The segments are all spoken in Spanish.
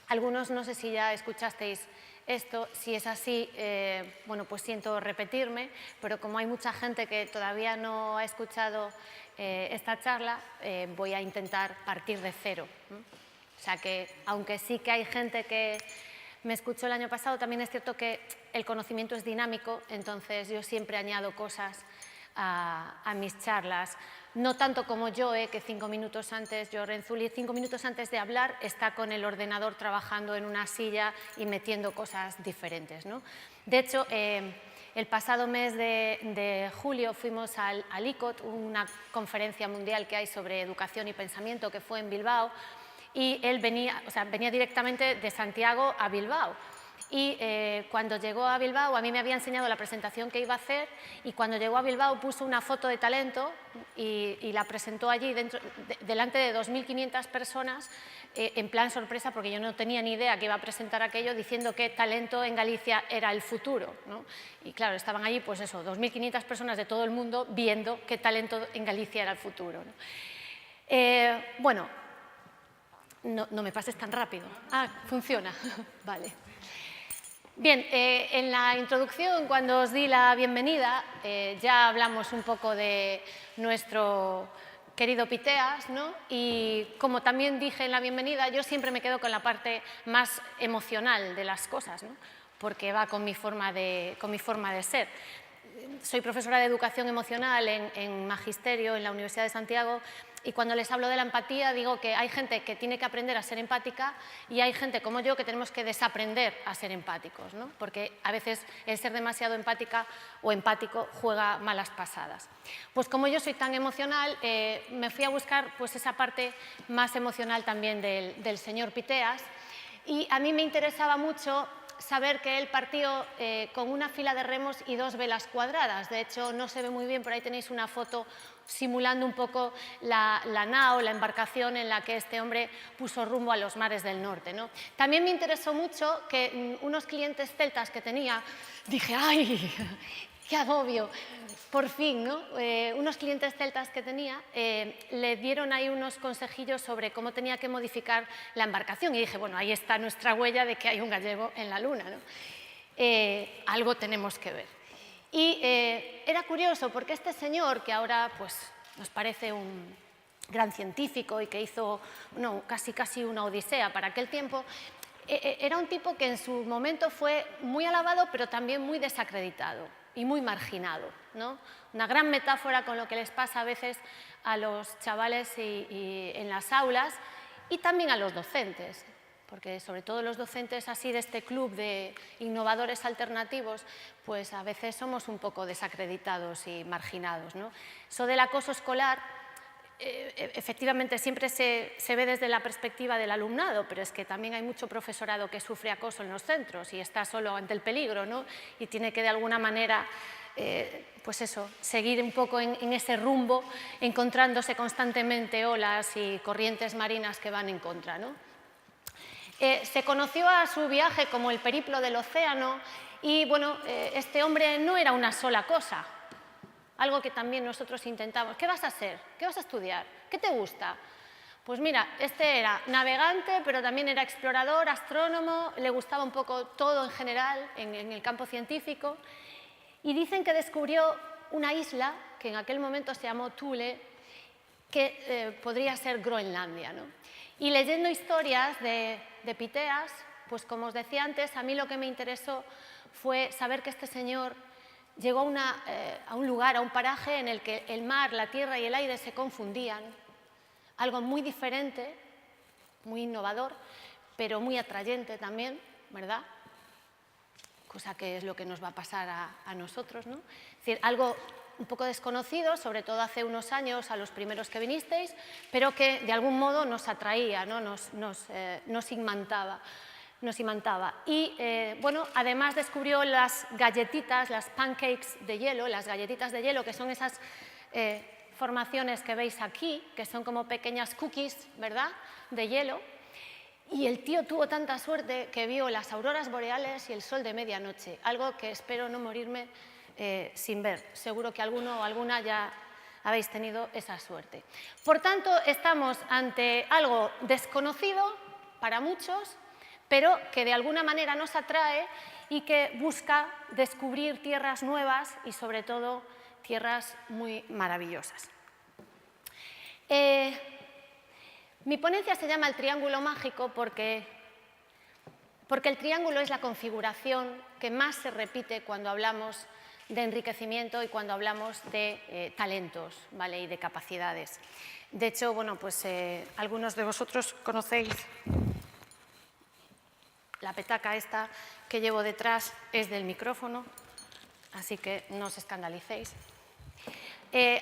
Algunos no sé si ya escuchasteis esto, si es así, bueno, pues siento repetirme, pero como hay mucha gente que todavía no ha escuchado esta charla, voy a intentar partir de cero, ¿no? O sea que, aunque sí que hay gente que me escuchó el año pasado, también es cierto que el conocimiento es dinámico, entonces yo siempre añado cosas a mis charlas. No tanto como yo, que 5 minutos antes, yo Renzulli, 5 minutos antes de hablar, está con el ordenador trabajando en una silla y metiendo cosas diferentes, ¿no? De hecho, el pasado mes de julio fuimos al ICOT, una conferencia mundial que hay sobre educación y pensamiento que fue en Bilbao, y él venía directamente de Santiago a Bilbao. Y cuando llegó a Bilbao, a mí me había enseñado la presentación que iba a hacer, y cuando llegó a Bilbao puso una foto de talento y la presentó allí delante de 2.500 personas, en plan sorpresa, porque yo no tenía ni idea que iba a presentar aquello, diciendo que talento en Galicia era el futuro, ¿no? Y claro, estaban allí, pues eso, 2.500 personas de todo el mundo viendo que talento en Galicia era el futuro, ¿no? Bueno, no me pases tan rápido. Ah, funciona. Vale. Bien, en la introducción, cuando os di la bienvenida, ya hablamos un poco de nuestro querido Piteas, ¿no? Y como también dije en la bienvenida, yo siempre me quedo con la parte más emocional de las cosas, ¿no? Porque va con mi forma de ser. Soy profesora de educación emocional en Magisterio en la Universidad de Santiago, y cuando les hablo de la empatía digo que hay gente que tiene que aprender a ser empática y hay gente como yo que tenemos que desaprender a ser empáticos, ¿no? Porque a veces el ser demasiado empática o empático juega malas pasadas. Pues como yo soy tan emocional, me fui a buscar pues esa parte más emocional también del señor Piteas, y a mí me interesaba mucho saber que él partió con una fila de remos y 2 velas cuadradas. De hecho, no se ve muy bien, pero ahí tenéis una foto simulando un poco la nao, la embarcación en la que este hombre puso rumbo a los mares del norte, ¿no? También me interesó mucho que unos clientes celtas que tenía, dije, ¡ay! ¡Qué agobio! Por fin, ¿no? Unos clientes celtas que tenía le dieron ahí unos consejillos sobre cómo tenía que modificar la embarcación, y dije, bueno, ahí está nuestra huella de que hay un gallego en la luna, ¿no? Algo tenemos que ver. Y era curioso porque este señor, que ahora pues, nos parece un gran científico y que hizo casi una odisea para aquel tiempo, era un tipo que en su momento fue muy alabado, pero también muy desacreditado y muy marginado, ¿no? Una gran metáfora con lo que les pasa a veces a los chavales y en las aulas, y también a los docentes, porque sobre todo los docentes así de este club de innovadores alternativos, pues a veces somos un poco desacreditados y marginados, ¿no? Eso del acoso escolar, efectivamente siempre se ve desde la perspectiva del alumnado, pero es que también hay mucho profesorado que sufre acoso en los centros y está solo ante el peligro, ¿no? Y tiene que de alguna manera pues eso, seguir un poco en ese rumbo, encontrándose constantemente olas y corrientes marinas que van en contra, ¿no? Se conoció a su viaje como el periplo del océano, y bueno, este hombre no era una sola cosa, algo que también nosotros intentamos. ¿Qué vas a hacer? ¿Qué vas a estudiar? ¿Qué te gusta? Pues mira, este era navegante, pero también era explorador, astrónomo, le gustaba un poco todo en general en el campo científico, y dicen que descubrió una isla que en aquel momento se llamó Thule, que podría ser Groenlandia, ¿no? Y leyendo historias de Piteas, pues como os decía antes, a mí lo que me interesó fue saber que este señor llegó a un lugar, a un paraje en el que el mar, la tierra y el aire se confundían, algo muy diferente, muy innovador, pero muy atrayente también, ¿verdad? Cosa que es lo que nos va a pasar a nosotros, ¿no? Es decir, algo un poco desconocido, sobre todo hace unos años a los primeros que vinisteis, pero que de algún modo nos atraía, ¿no? nos imantaba. Y bueno, además descubrió las galletitas, las pancakes de hielo, las galletitas de hielo, que son esas formaciones que veis aquí, que son como pequeñas cookies, ¿verdad?, de hielo. Y el tío tuvo tanta suerte que vio las auroras boreales y el sol de medianoche, algo que espero no morirme sin ver. Seguro que alguno o alguna ya habéis tenido esa suerte. Por tanto, estamos ante algo desconocido para muchos, pero que de alguna manera nos atrae y que busca descubrir tierras nuevas y, sobre todo, tierras muy maravillosas. Mi ponencia se llama El Triángulo Mágico porque el triángulo es la configuración que más se repite cuando hablamos de enriquecimiento y cuando hablamos de talentos, ¿vale? Y de capacidades. De hecho, bueno, pues algunos de vosotros conocéis la petaca esta que llevo detrás, es del micrófono, así que no os escandalicéis.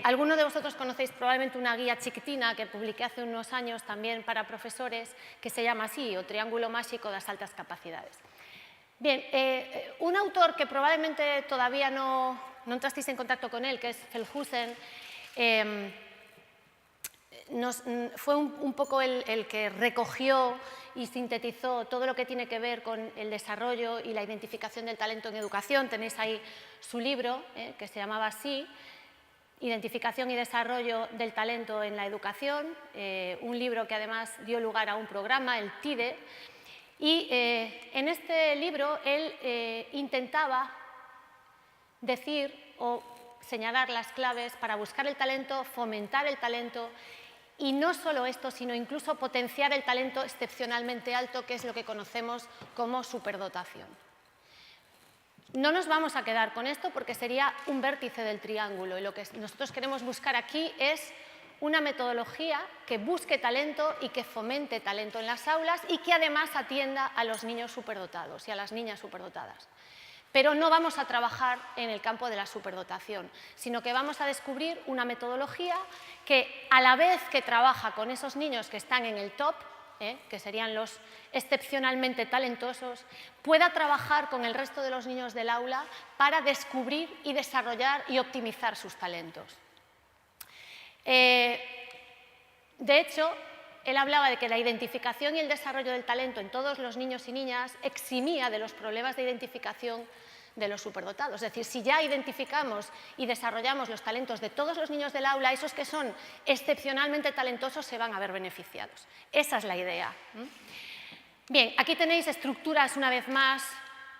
Algunos de vosotros conocéis probablemente una guía chiquitina que publiqué hace unos años también para profesores, que se llama así, o Triángulo Máxico das Altas Capacidades. Bien, un autor que probablemente todavía no entrasteis en contacto con él, que es Feldhusen, fue un poco el que recogió y sintetizó todo lo que tiene que ver con el desarrollo y la identificación del talento en educación. Tenéis ahí su libro, que se llamaba así, Identificación y Desarrollo del Talento en la Educación, un libro que además dio lugar a un programa, el TIDE, y en este libro él intentaba decir o señalar las claves para buscar el talento, fomentar el talento, y no solo esto, sino incluso potenciar el talento excepcionalmente alto, que es lo que conocemos como superdotación. No nos vamos a quedar con esto porque sería un vértice del triángulo, y lo que nosotros queremos buscar aquí es una metodología que busque talento y que fomente talento en las aulas y que además atienda a los niños superdotados y a las niñas superdotadas. Pero no vamos a trabajar en el campo de la superdotación, sino que vamos a descubrir una metodología que, a la vez que trabaja con esos niños que están en el top, que serían los excepcionalmente talentosos, pueda trabajar con el resto de los niños del aula para descubrir y desarrollar y optimizar sus talentos. De hecho, él hablaba de que la identificación y el desarrollo del talento en todos los niños y niñas eximía de los problemas de identificación de los superdotados. Es decir, si ya identificamos y desarrollamos los talentos de todos los niños del aula, esos que son excepcionalmente talentosos se van a ver beneficiados. Esa es la idea. Bien, aquí tenéis estructuras, una vez más,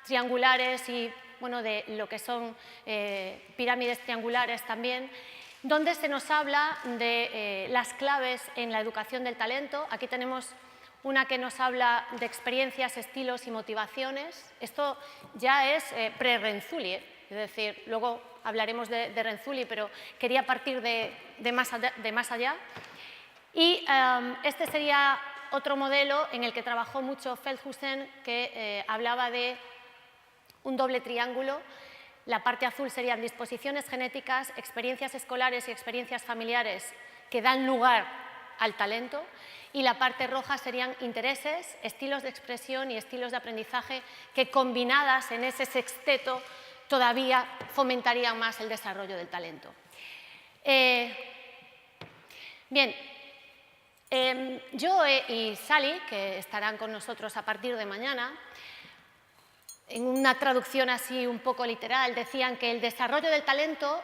triangulares y, bueno, de lo que son pirámides triangulares también, donde se nos habla de las claves en la educación del talento. Aquí tenemos una que nos habla de experiencias, estilos y motivaciones. Esto ya es pre-Renzulli, es decir, luego hablaremos de Renzulli, pero quería partir de más allá. Y este sería otro modelo en el que trabajó mucho Feldhusen, que hablaba de un doble triángulo. La parte azul serían disposiciones genéticas, experiencias escolares y experiencias familiares que dan lugar al talento, y la parte roja serían intereses, estilos de expresión y estilos de aprendizaje que, combinadas en ese sexteto, todavía fomentarían más el desarrollo del talento. Bien, Joe y Sally, que estarán con nosotros a partir de mañana, en una traducción así un poco literal, decían que el desarrollo del talento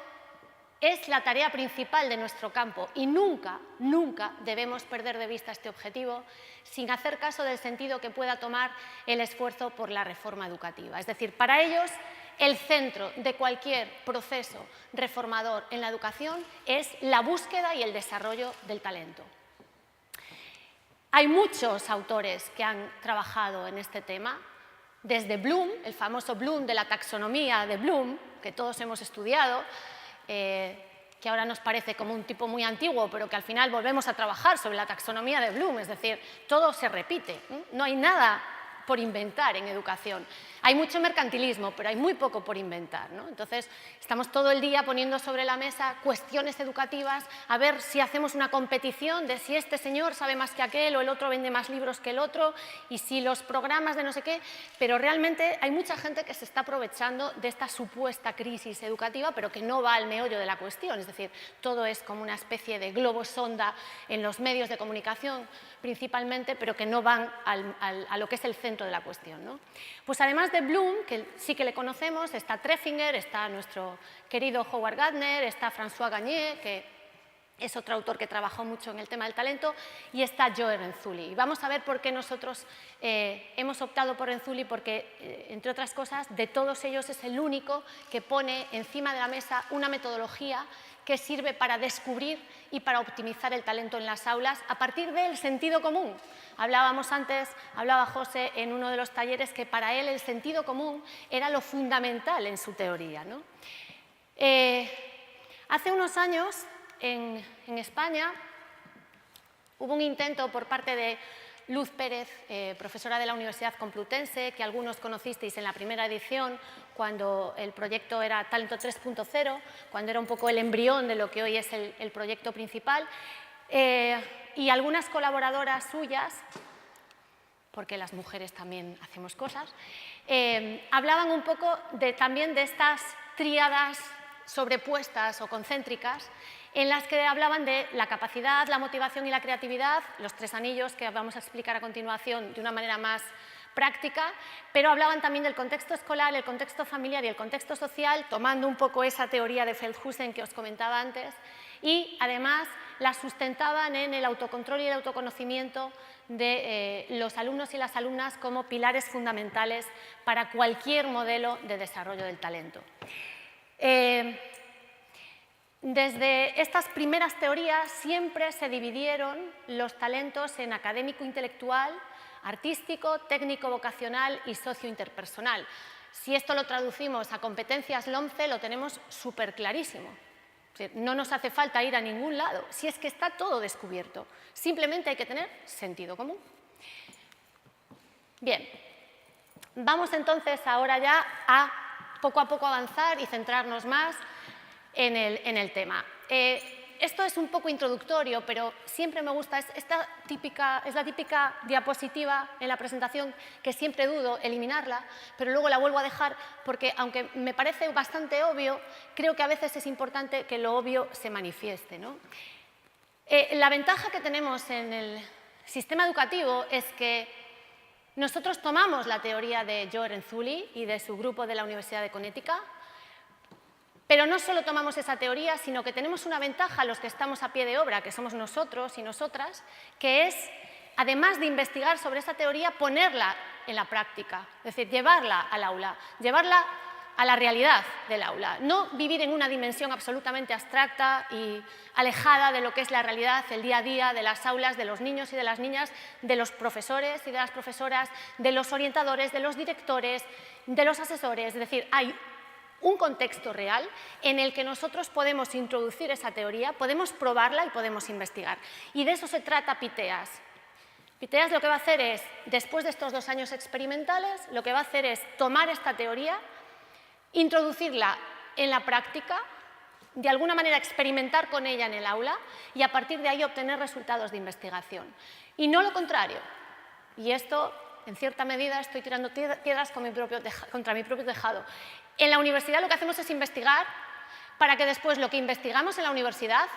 es la tarea principal de nuestro campo y nunca, nunca debemos perder de vista este objetivo sin hacer caso del sentido que pueda tomar el esfuerzo por la reforma educativa. Es decir, para ellos el centro de cualquier proceso reformador en la educación es la búsqueda y el desarrollo del talento. Hay muchos autores que han trabajado en este tema, desde Bloom, el famoso Bloom de la taxonomía de Bloom, que todos hemos estudiado, que ahora nos parece como un tipo muy antiguo, pero que al final volvemos a trabajar sobre la taxonomía de Bloom, es decir, todo se repite, no hay nada por inventar en educación. Hay mucho mercantilismo, pero hay muy poco por inventar, ¿no? Entonces, estamos todo el día poniendo sobre la mesa cuestiones educativas, a ver si hacemos una competición de si este señor sabe más que aquel o el otro vende más libros que el otro, y si los programas de no sé qué, pero realmente hay mucha gente que se está aprovechando de esta supuesta crisis educativa, pero que no va al meollo de la cuestión, es decir, todo es como una especie de globo sonda en los medios de comunicación principalmente, pero que no van a lo que es el centro de la cuestión, ¿no? Pues además de Bloom, que sí que le conocemos, está Treffinger, está nuestro querido Howard Gardner, está François Gagné, que es otro autor que trabajó mucho en el tema del talento, y está Joe Renzulli. Y vamos a ver por qué nosotros hemos optado por Renzulli, porque, entre otras cosas, de todos ellos es el único que pone encima de la mesa una metodología que sirve para descubrir y para optimizar el talento en las aulas a partir del sentido común. Hablábamos antes, hablaba José en uno de los talleres, que para él el sentido común era lo fundamental en su teoría, ¿no? Hace unos años, en España, hubo un intento por parte de Luz Pérez, profesora de la Universidad Complutense, que algunos conocisteis en la primera edición, cuando el proyecto era Talento 3.0, cuando era un poco el embrión de lo que hoy es el proyecto principal, y algunas colaboradoras suyas, porque las mujeres también hacemos cosas, hablaban un poco también de estas tríadas sobrepuestas o concéntricas, en las que hablaban de la capacidad, la motivación y la creatividad, los tres anillos que vamos a explicar a continuación de una manera más práctica, pero hablaban también del contexto escolar, el contexto familiar y el contexto social, tomando un poco esa teoría de Feldhusen que os comentaba antes, y además la sustentaban en el autocontrol y el autoconocimiento de los alumnos y las alumnas como pilares fundamentales para cualquier modelo de desarrollo del talento. Desde estas primeras teorías siempre se dividieron los talentos en académico-intelectual, artístico, técnico-vocacional y socio-interpersonal. Si esto lo traducimos a competencias LOMCE, lo tenemos súper clarísimo. No nos hace falta ir a ningún lado, si es que está todo descubierto. Simplemente hay que tener sentido común. Bien, vamos entonces ahora ya a poco avanzar y centrarnos más en el tema. Esto es un poco introductorio, pero siempre me gusta, es la típica diapositiva en la presentación que siempre dudo eliminarla, pero luego la vuelvo a dejar porque, aunque me parece bastante obvio, creo que a veces es importante que lo obvio se manifieste, ¿no? La ventaja que tenemos en el sistema educativo es que nosotros tomamos la teoría de Joe Renzulli y de su grupo de la Universidad de Connecticut, pero no solo tomamos esa teoría, sino que tenemos una ventaja los que estamos a pie de obra, que somos nosotros y nosotras, que es, además de investigar sobre esa teoría, ponerla en la práctica, es decir, llevarla al aula, llevarla a la realidad del aula, no vivir en una dimensión absolutamente abstracta y alejada de lo que es la realidad, el día a día de las aulas, de los niños y de las niñas, de los profesores y de las profesoras, de los orientadores, de los directores, de los asesores. Es decir, hay un contexto real en el que nosotros podemos introducir esa teoría, podemos probarla y podemos investigar. Y de eso se trata PITEAS. PITEAS lo que va a hacer es, después de estos 2 años experimentales, lo que va a hacer es tomar esta teoría, introducirla en la práctica, de alguna manera experimentar con ella en el aula y a partir de ahí obtener resultados de investigación. Y no lo contrario. Y esto, en cierta medida, estoy tirando piedras contra mi propio tejado. En la universidad lo que hacemos es investigar para que después lo que investigamos en la universidad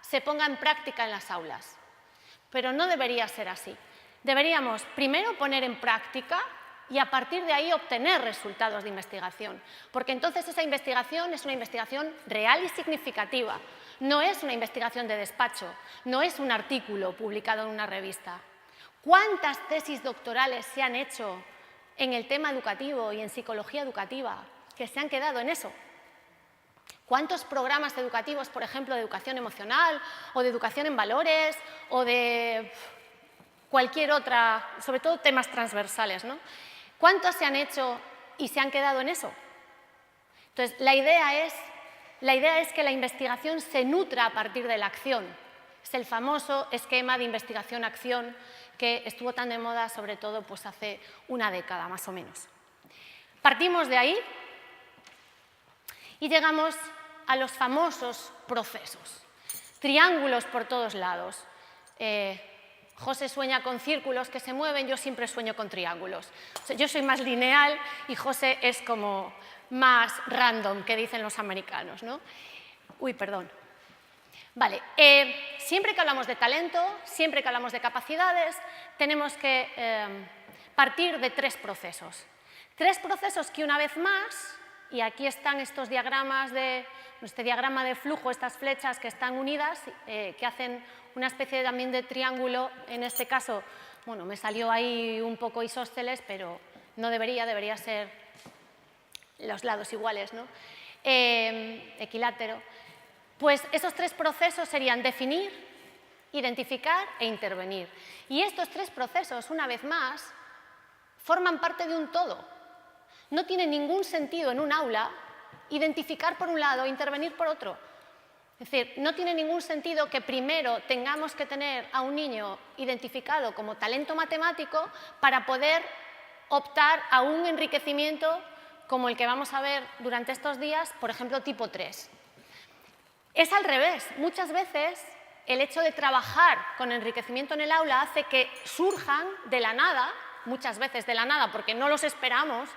se ponga en práctica en las aulas. Pero no debería ser así. Deberíamos primero poner en práctica y a partir de ahí obtener resultados de investigación, porque entonces esa investigación es una investigación real y significativa, no es una investigación de despacho, no es un artículo publicado en una revista. ¿Cuántas tesis doctorales se han hecho en el tema educativo y en psicología educativa que se han quedado en eso? ¿Cuántos programas educativos, por ejemplo, de educación emocional o de educación en valores o de cualquier otra, sobre todo temas transversales, ¿no? ¿Cuántos se han hecho y se han quedado en eso? Entonces, la idea es que la investigación se nutra a partir de la acción. Es el famoso esquema de investigación-acción que estuvo tan de moda, sobre todo pues, hace una década más o menos. Partimos de ahí y llegamos a los famosos procesos. Triángulos por todos lados. José sueña con círculos que se mueven, yo siempre sueño con triángulos. O sea, yo soy más lineal y José es como más random, que dicen los americanos, ¿no? Uy, perdón. Vale, siempre que hablamos de talento, siempre que hablamos de capacidades, tenemos que partir de 3 procesos. 3 procesos que, una vez más, y aquí están estos diagramas este diagrama de flujo, estas flechas que están unidas, que hacen una especie también de triángulo. En este caso, bueno, me salió ahí un poco isósceles, pero no debería ser los lados iguales, ¿no? Equilátero. Pues esos tres procesos serían definir, identificar e intervenir. Y estos tres procesos, una vez más, forman parte de un todo. No tiene ningún sentido en un aula identificar por un lado e intervenir por otro. Es decir, no tiene ningún sentido que primero tengamos que tener a un niño identificado como talento matemático para poder optar a un enriquecimiento como el que vamos a ver durante estos días, por ejemplo, tipo 3. Es al revés. Muchas veces el hecho de trabajar con enriquecimiento en el aula hace que surjan de la nada, muchas veces de la nada porque no los esperamos,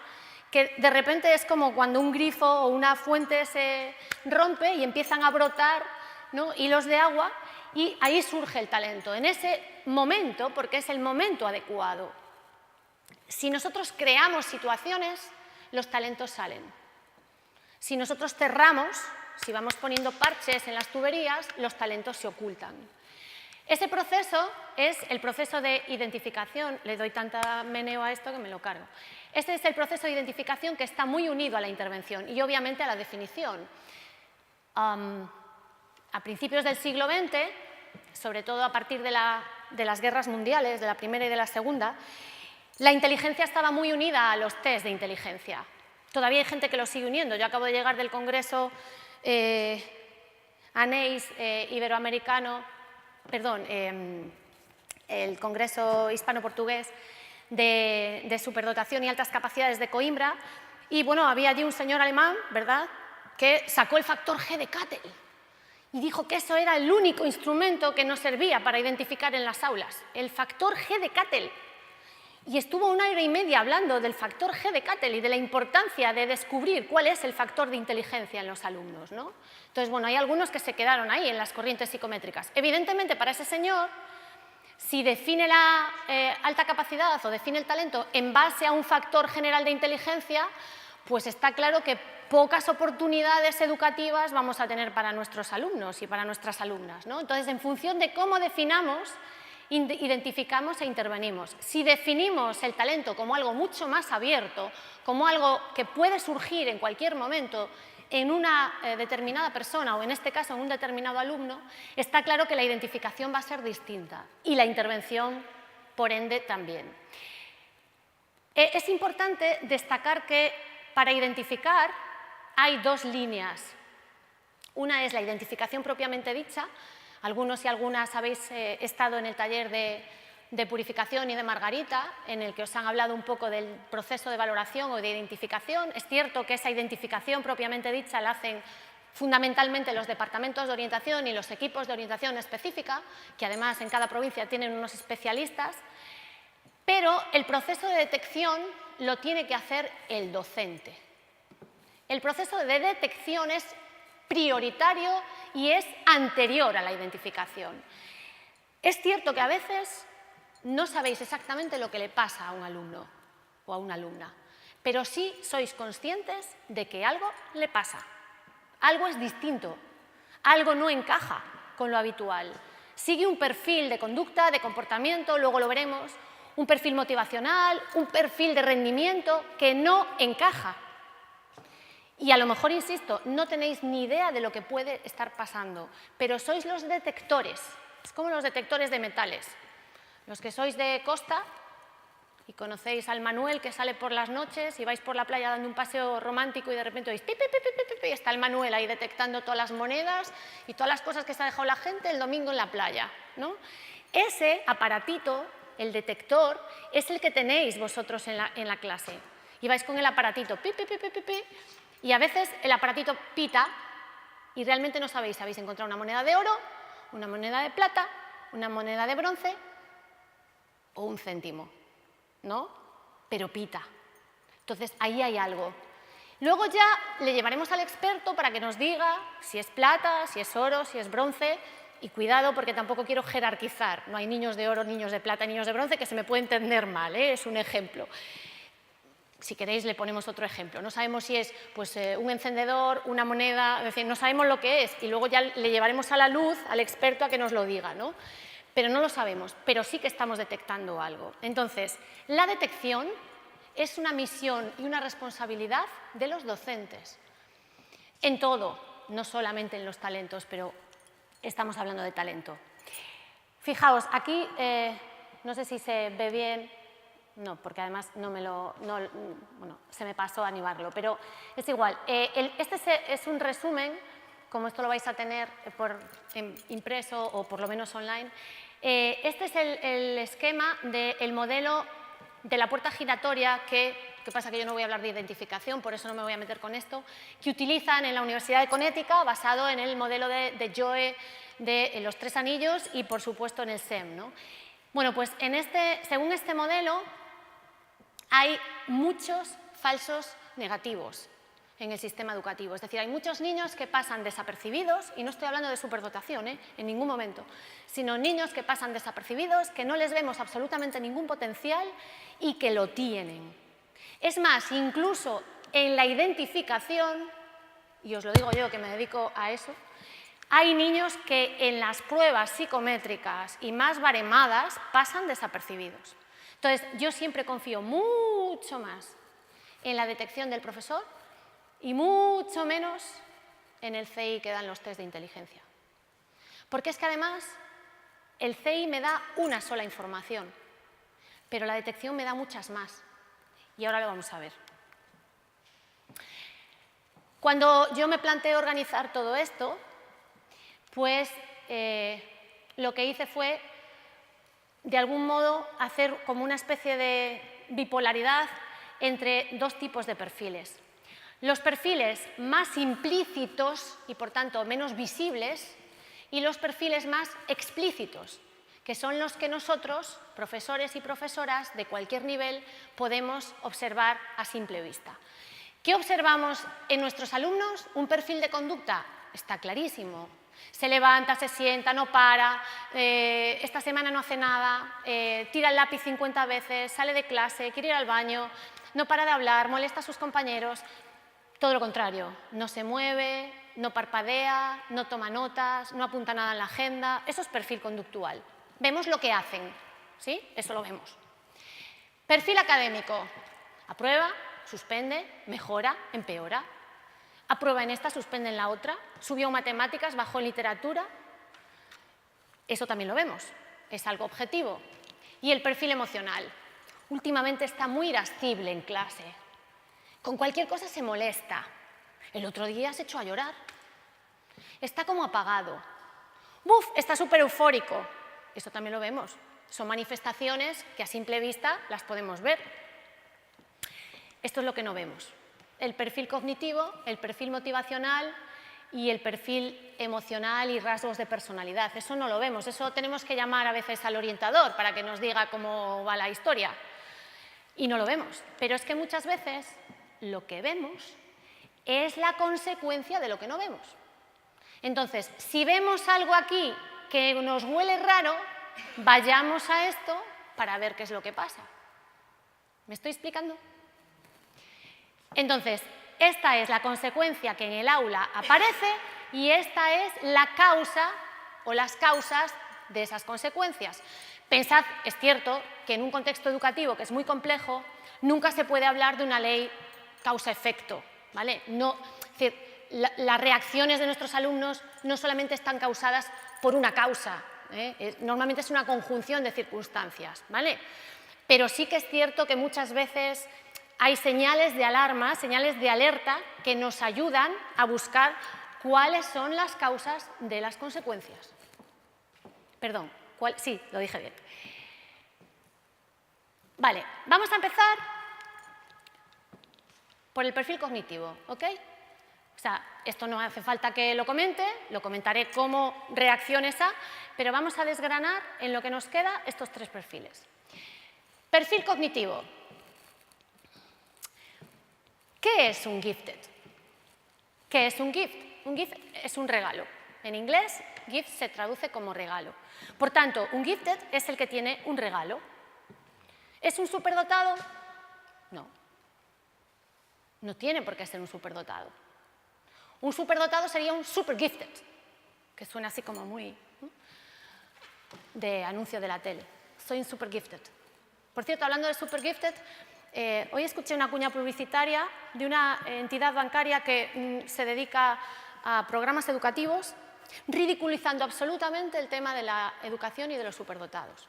que de repente es como cuando un grifo o una fuente se rompe y empiezan a brotar, ¿no?, hilos de agua, y ahí surge el talento, en ese momento, porque es el momento adecuado. Si nosotros creamos situaciones, los talentos salen. Si nosotros cerramos, si vamos poniendo parches en las tuberías, los talentos se ocultan. Ese proceso es el proceso de identificación. Le doy tanta meneo a esto que me lo cargo. Este es el proceso de identificación que está muy unido a la intervención y obviamente a la definición. A principios del siglo XX, sobre todo a partir de las guerras mundiales, de la Primera y de la Segunda, la inteligencia estaba muy unida a los test de inteligencia. Todavía hay gente que lo sigue uniendo. Yo acabo de llegar del Congreso ANEIS iberoamericano, perdón, el Congreso hispano-portugués de superdotación y altas capacidades de Coimbra, y bueno, había allí un señor alemán, ¿verdad?, que sacó el factor G de Cattell y dijo que eso era el único instrumento que nos servía para identificar en las aulas, el factor G de Cattell. Y estuvo 1 hora y media hablando del factor G de Cattell y de la importancia de descubrir cuál es el factor de inteligencia en los alumnos, ¿no? Entonces, bueno, hay algunos que se quedaron ahí en las corrientes psicométricas. Evidentemente, para ese señor, si define la alta capacidad o define el talento en base a un factor general de inteligencia, pues está claro que pocas oportunidades educativas vamos a tener para nuestros alumnos y para nuestras alumnas, ¿no? Entonces, en función de cómo definamos, identificamos e intervenimos. Si definimos el talento como algo mucho más abierto, como algo que puede surgir en cualquier momento en una determinada persona o en este caso en un determinado alumno, está claro que la identificación va a ser distinta y la intervención, por ende, también. Es importante destacar que para identificar hay dos líneas. Una es la identificación propiamente dicha. Algunos y algunas habéis estado en el taller de purificación y de Margarita, en el que os han hablado un poco del proceso de valoración o de identificación. Es cierto que esa identificación propiamente dicha la hacen fundamentalmente los departamentos de orientación y los equipos de orientación específica, que además en cada provincia tienen unos especialistas, pero el proceso de detección lo tiene que hacer el docente. El proceso de detección es prioritario y es anterior a la identificación. Es cierto que a veces no sabéis exactamente lo que le pasa a un alumno o a una alumna, pero sí sois conscientes de que algo le pasa, algo es distinto, algo no encaja con lo habitual. Sigue un perfil de conducta, de comportamiento, luego lo veremos, un perfil motivacional, un perfil de rendimiento que no encaja. Y a lo mejor, insisto, no tenéis ni idea de lo que puede estar pasando, pero sois los detectores. Es como los detectores de metales. Los que sois de costa y conocéis al Manuel que sale por las noches y vais por la playa dando un paseo romántico y de repente oís pi, pi, pi, pi, pi, y está el Manuel ahí detectando todas las monedas y todas las cosas que se ha dejado la gente el domingo en la playa, ¿no? Ese aparatito, el detector, es el que tenéis vosotros en la clase. Y vais con el aparatito pi, pi, pi, pi, pi, pi, y a veces el aparatito pita y realmente no sabéis si habéis encontrado una moneda de oro, una moneda de plata, una moneda de bronce o un céntimo, ¿no? Pero pita. Entonces, ahí hay algo. Luego ya le llevaremos al experto para que nos diga si es plata, si es oro, si es bronce, y cuidado porque tampoco quiero jerarquizar. No hay niños de oro, niños de plata, niños de bronce, que se me puede entender mal, ¿eh? Es un ejemplo. Si queréis le ponemos otro ejemplo. No sabemos si es pues, un encendedor, una moneda, es decir, no sabemos lo que es y luego ya le llevaremos a la luz al experto a que nos lo diga, ¿no? Pero no lo sabemos, pero sí que estamos detectando algo. Entonces, la detección es una misión y una responsabilidad de los docentes. En todo, no solamente en los talentos, pero estamos hablando de talento. Fijaos, aquí, no sé si se ve bien, no, porque además bueno, se me pasó a animarlo, pero es igual. Este es un resumen, como esto lo vais a tener impreso o por lo menos online. Este es el esquema del modelo de la puerta giratoria ¿Qué pasa? Que yo no voy a hablar de identificación, por eso no me voy a meter con esto, que utilizan en la Universidad de Connecticut, basado en el modelo de Joe de los 3 anillos y, por supuesto, en el SEM, ¿no? Bueno, pues según este modelo, hay muchos falsos negativos en el sistema educativo. Es decir, hay muchos niños que pasan desapercibidos, y no estoy hablando de superdotación, en ningún momento, sino niños que pasan desapercibidos, que no les vemos absolutamente ningún potencial y que lo tienen. Es más, incluso en la identificación, y os lo digo yo que me dedico a eso, hay niños que en las pruebas psicométricas y más baremadas pasan desapercibidos. Entonces, yo siempre confío mucho más en la detección del profesor y mucho menos en el CI que dan los test de inteligencia. Porque es que además el CI me da una sola información, pero la detección me da muchas más. Y ahora lo vamos a ver. Cuando yo me planteé organizar todo esto, pues lo que hice fue, de algún modo, hacer como una especie de bipolaridad entre 2 tipos de perfiles. Los perfiles más implícitos y, por tanto, menos visibles, y los perfiles más explícitos, que son los que nosotros, profesores y profesoras de cualquier nivel, podemos observar a simple vista. ¿Qué observamos en nuestros alumnos? Un perfil de conducta, está clarísimo. Se levanta, se sienta, no para, esta semana no hace nada, tira el lápiz 50 veces, sale de clase, quiere ir al baño, no para de hablar, molesta a sus compañeros. Todo lo contrario, no se mueve, no parpadea, no toma notas, no apunta nada en la agenda. Eso es perfil conductual. Vemos lo que hacen, ¿sí? Eso lo vemos. Perfil académico. Aprueba, suspende, mejora, empeora. Aprueba en esta, suspende en la otra. Subió en matemáticas, bajó en literatura. Eso también lo vemos. Es algo objetivo. Y el perfil emocional. Últimamente está muy irascible en clase. Con cualquier cosa se molesta. El otro día se echó a llorar. Está como apagado. ¡Buf! Está súper eufórico. Esto también lo vemos. Son manifestaciones que a simple vista las podemos ver. Esto es lo que no vemos. El perfil cognitivo, el perfil motivacional y el perfil emocional y rasgos de personalidad. Eso no lo vemos. Eso tenemos que llamar a veces al orientador para que nos diga cómo va la historia. Y no lo vemos. Pero es que muchas veces lo que vemos es la consecuencia de lo que no vemos. Entonces, si vemos algo aquí que nos huele raro, vayamos a esto para ver qué es lo que pasa. ¿Me estoy explicando? Entonces, esta es la consecuencia que en el aula aparece y esta es la causa o las causas de esas consecuencias. Pensad, es cierto, que en un contexto educativo que es muy complejo, nunca se puede hablar de una ley causa-efecto, ¿vale? No, es decir, las reacciones de nuestros alumnos no solamente están causadas por una causa, normalmente es una conjunción de circunstancias, ¿vale? Pero sí que es cierto que muchas veces hay señales de alarma, señales de alerta que nos ayudan a buscar cuáles son las causas de las consecuencias. Perdón, sí, lo dije bien. Vale, vamos a empezar por el perfil cognitivo, ¿ok? O sea, esto no hace falta que lo comente, lo comentaré como reacciones a, pero vamos a desgranar en lo que nos queda estos 3 perfiles. Perfil cognitivo. ¿Qué es un gifted? ¿Qué es un gift? Un gift es un regalo. En inglés, gift se traduce como regalo. Por tanto, un gifted es el que tiene un regalo. ¿Es un superdotado? No. No tiene por qué ser un superdotado. Un superdotado sería un super gifted, que suena así como muy, ¿no?, de anuncio de la tele. Soy un super gifted. Por cierto, hablando de super gifted, hoy escuché una cuña publicitaria de una entidad bancaria que se dedica a programas educativos, ridiculizando absolutamente el tema de la educación y de los superdotados.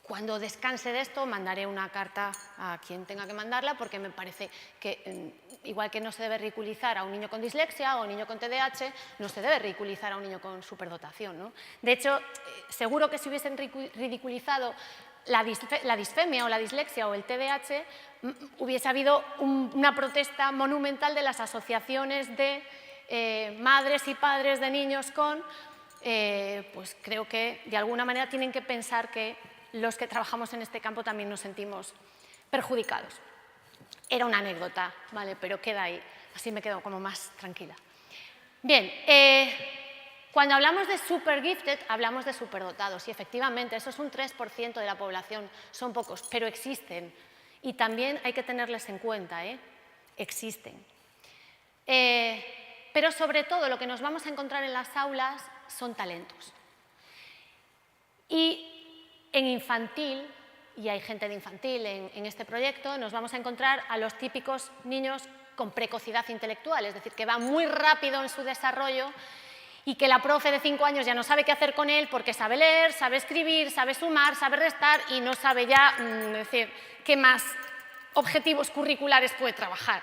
Cuando descanse de esto, mandaré una carta a quien tenga que mandarla, porque me parece que, igual que no se debe ridiculizar a un niño con dislexia o a un niño con TDAH, no se debe ridiculizar a un niño con superdotación, ¿no? De hecho, seguro que si hubiesen ridiculizado la disfemia o la dislexia o el TDAH, hubiese habido una protesta monumental de las asociaciones de madres y padres de niños con, pues creo que de alguna manera tienen que pensar que los que trabajamos en este campo también nos sentimos perjudicados. Era una anécdota, ¿vale? Pero queda ahí, así me quedo como más tranquila. Bien, cuando hablamos de super gifted, hablamos de superdotados, y efectivamente eso es un 3% de la población, son pocos, pero existen, y también hay que tenerles en cuenta, existen. Pero sobre todo lo que nos vamos a encontrar en las aulas son talentos. Y en infantil, y hay gente de infantil en este proyecto, nos vamos a encontrar a los típicos niños con precocidad intelectual, es decir, que va muy rápido en su desarrollo y que la profe de 5 años ya no sabe qué hacer con él porque sabe leer, sabe escribir, sabe sumar, sabe restar y no sabe ya decir qué más objetivos curriculares puede trabajar.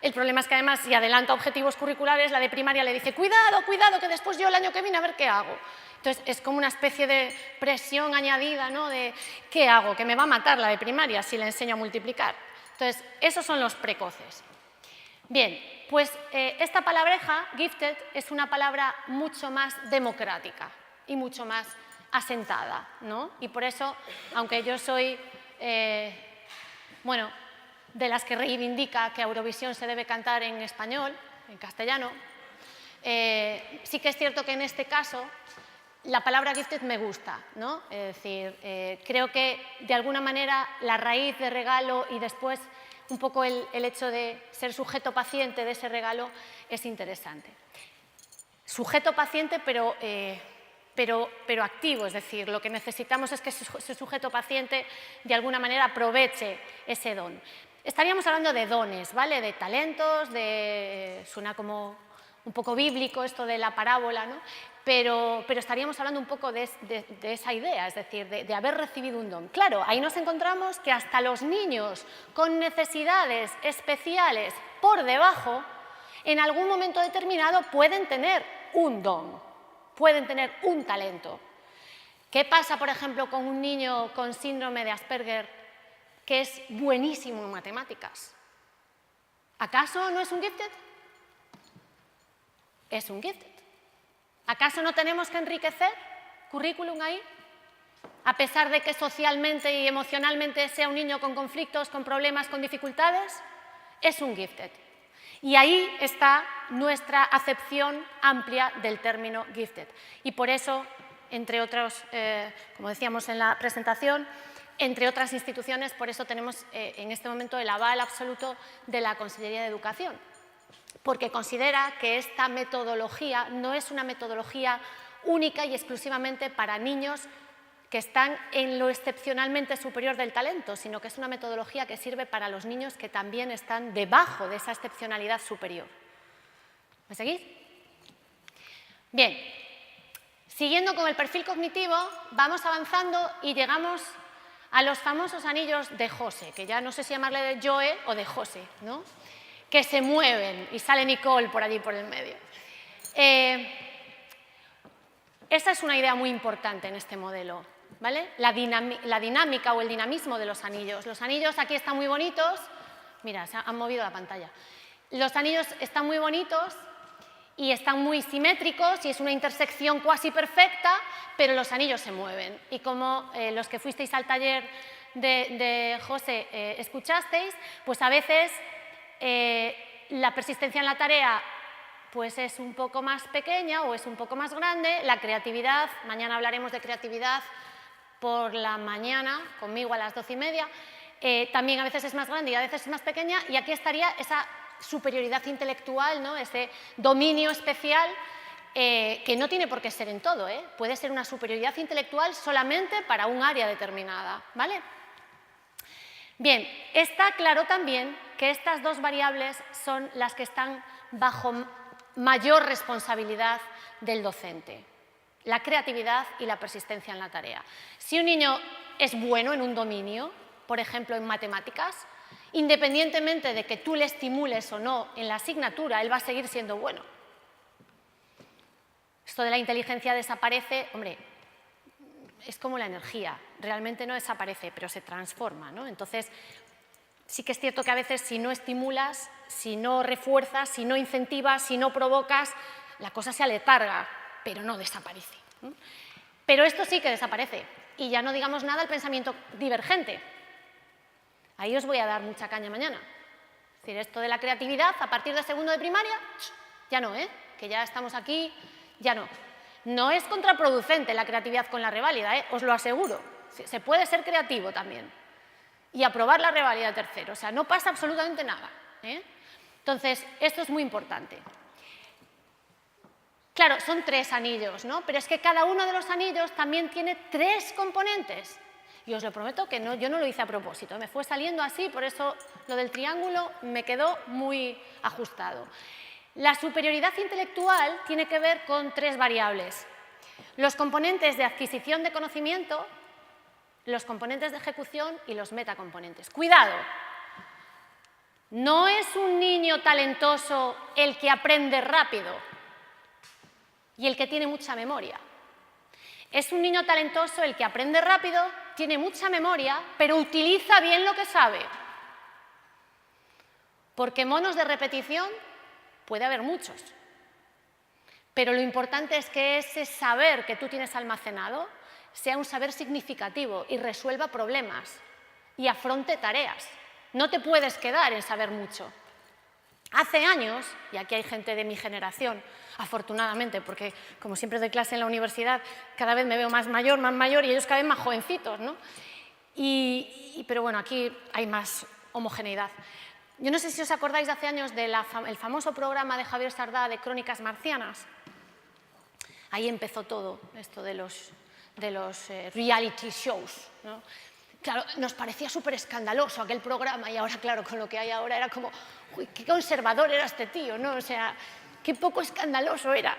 El problema es que además, si adelanta objetivos curriculares, la de primaria le dice cuidado, cuidado, que después yo el año que viene a ver qué hago. Entonces, es como una especie de presión añadida, ¿no?, de ¿qué hago? Que me va a matar la de primaria si le enseño a multiplicar. Entonces, esos son los precoces. Bien, pues esta palabreja, gifted, es una palabra mucho más democrática y mucho más asentada, ¿no? Y por eso, aunque yo soy, bueno, de las que reivindica que Eurovisión se debe cantar en español, en castellano, sí que es cierto que en este caso la palabra gifted me gusta, ¿no? Es decir, creo que de alguna manera la raíz de regalo y después un poco el hecho de ser sujeto paciente de ese regalo es interesante. Sujeto paciente, pero activo, es decir, lo que necesitamos es que ese sujeto paciente de alguna manera aproveche ese don. Estaríamos hablando de dones, ¿vale? De talentos, suena como un poco bíblico esto de la parábola, ¿no? Pero estaríamos hablando un poco de esa idea, es decir, de haber recibido un don. Claro, ahí nos encontramos que hasta los niños con necesidades especiales por debajo, en algún momento determinado pueden tener un don, pueden tener un talento. ¿Qué pasa, por ejemplo, con un niño con síndrome de Asperger que es buenísimo en matemáticas? ¿Acaso no es un gifted? Es un gifted. ¿Acaso no tenemos que enriquecer currículum ahí? A pesar de que socialmente y emocionalmente sea un niño con conflictos, con problemas, con dificultades, es un gifted. Y ahí está nuestra acepción amplia del término gifted. Y por eso, entre otros, como decíamos en la presentación, entre otras instituciones, por eso tenemos en este momento el aval absoluto de la Consellería de Educación, porque considera que esta metodología no es una metodología única y exclusivamente para niños que están en lo excepcionalmente superior del talento, sino que es una metodología que sirve para los niños que también están debajo de esa excepcionalidad superior. ¿Me seguís? Bien, siguiendo con el perfil cognitivo, vamos avanzando y llegamos a los famosos anillos de José, que ya no sé si llamarle de Joe o de José, ¿no?, que se mueven y sale Nicole por allí por el medio. Esa es una idea muy importante en este modelo, ¿vale? La dinámica o el dinamismo de los anillos. Los anillos aquí están muy bonitos. Mira, se han movido la pantalla. Los anillos están muy bonitos y están muy simétricos y es una intersección cuasi perfecta, pero los anillos se mueven. Y como los que fuisteis al taller de José escuchasteis, pues a veces la persistencia en la tarea pues es un poco más pequeña o es un poco más grande. La creatividad, mañana hablaremos de creatividad por la mañana, conmigo a las 12:30, también a veces es más grande y a veces es más pequeña, y aquí estaría esa superioridad intelectual, ¿no? Ese dominio especial que no tiene por qué ser en todo, ¿eh? Puede ser una superioridad intelectual solamente para un área determinada, ¿vale? Bien, está claro también que estas dos variables son las que están bajo mayor responsabilidad del docente, la creatividad y la persistencia en la tarea. Si un niño es bueno en un dominio, por ejemplo en matemáticas, independientemente de que tú le estimules o no en la asignatura, él va a seguir siendo bueno. Esto de la inteligencia desaparece, hombre, es como la energía, realmente no desaparece, pero se transforma, ¿no? Entonces, sí que es cierto que a veces si no estimulas, si no refuerzas, si no incentivas, si no provocas, la cosa se aletarga, pero no desaparece, ¿no? Pero esto sí que desaparece, y ya no digamos nada del pensamiento divergente. Ahí os voy a dar mucha caña mañana. Es decir, esto de la creatividad, a partir de segundo de primaria, ya no, que ya estamos aquí, ya no. No es contraproducente la creatividad con la reválida, os lo aseguro. Se puede ser creativo también y aprobar la reválida de tercero, o sea, no pasa absolutamente nada. Entonces, esto es muy importante. Claro, son 3 anillos, ¿no? Pero es que cada uno de los anillos también tiene 3 componentes. Y os lo prometo que no, yo no lo hice a propósito, me fue saliendo así, por eso lo del triángulo me quedó muy ajustado. La superioridad intelectual tiene que ver con 3 variables. Los componentes de adquisición de conocimiento, los componentes de ejecución y los metacomponentes. ¡Cuidado! No es un niño talentoso el que aprende rápido y el que tiene mucha memoria. Es un niño talentoso el que aprende rápido, tiene mucha memoria, pero utiliza bien lo que sabe. Porque monos de repetición puede haber muchos. Pero lo importante es que ese saber que tú tienes almacenado sea un saber significativo y resuelva problemas y afronte tareas. No te puedes quedar en saber mucho. Hace años, y aquí hay gente de mi generación, afortunadamente, porque como siempre doy clase en la universidad, cada vez me veo más mayor, y ellos cada vez más jovencitos, ¿no? Pero bueno, aquí hay más homogeneidad. Yo no sé si os acordáis de hace años del famoso programa de Javier Sardá de Crónicas Marcianas. Ahí empezó todo esto de los reality shows, ¿no? Claro, nos parecía súper escandaloso aquel programa y ahora, claro, con lo que hay ahora era como, uy, qué conservador era este tío, ¿no? O sea, qué poco escandaloso era.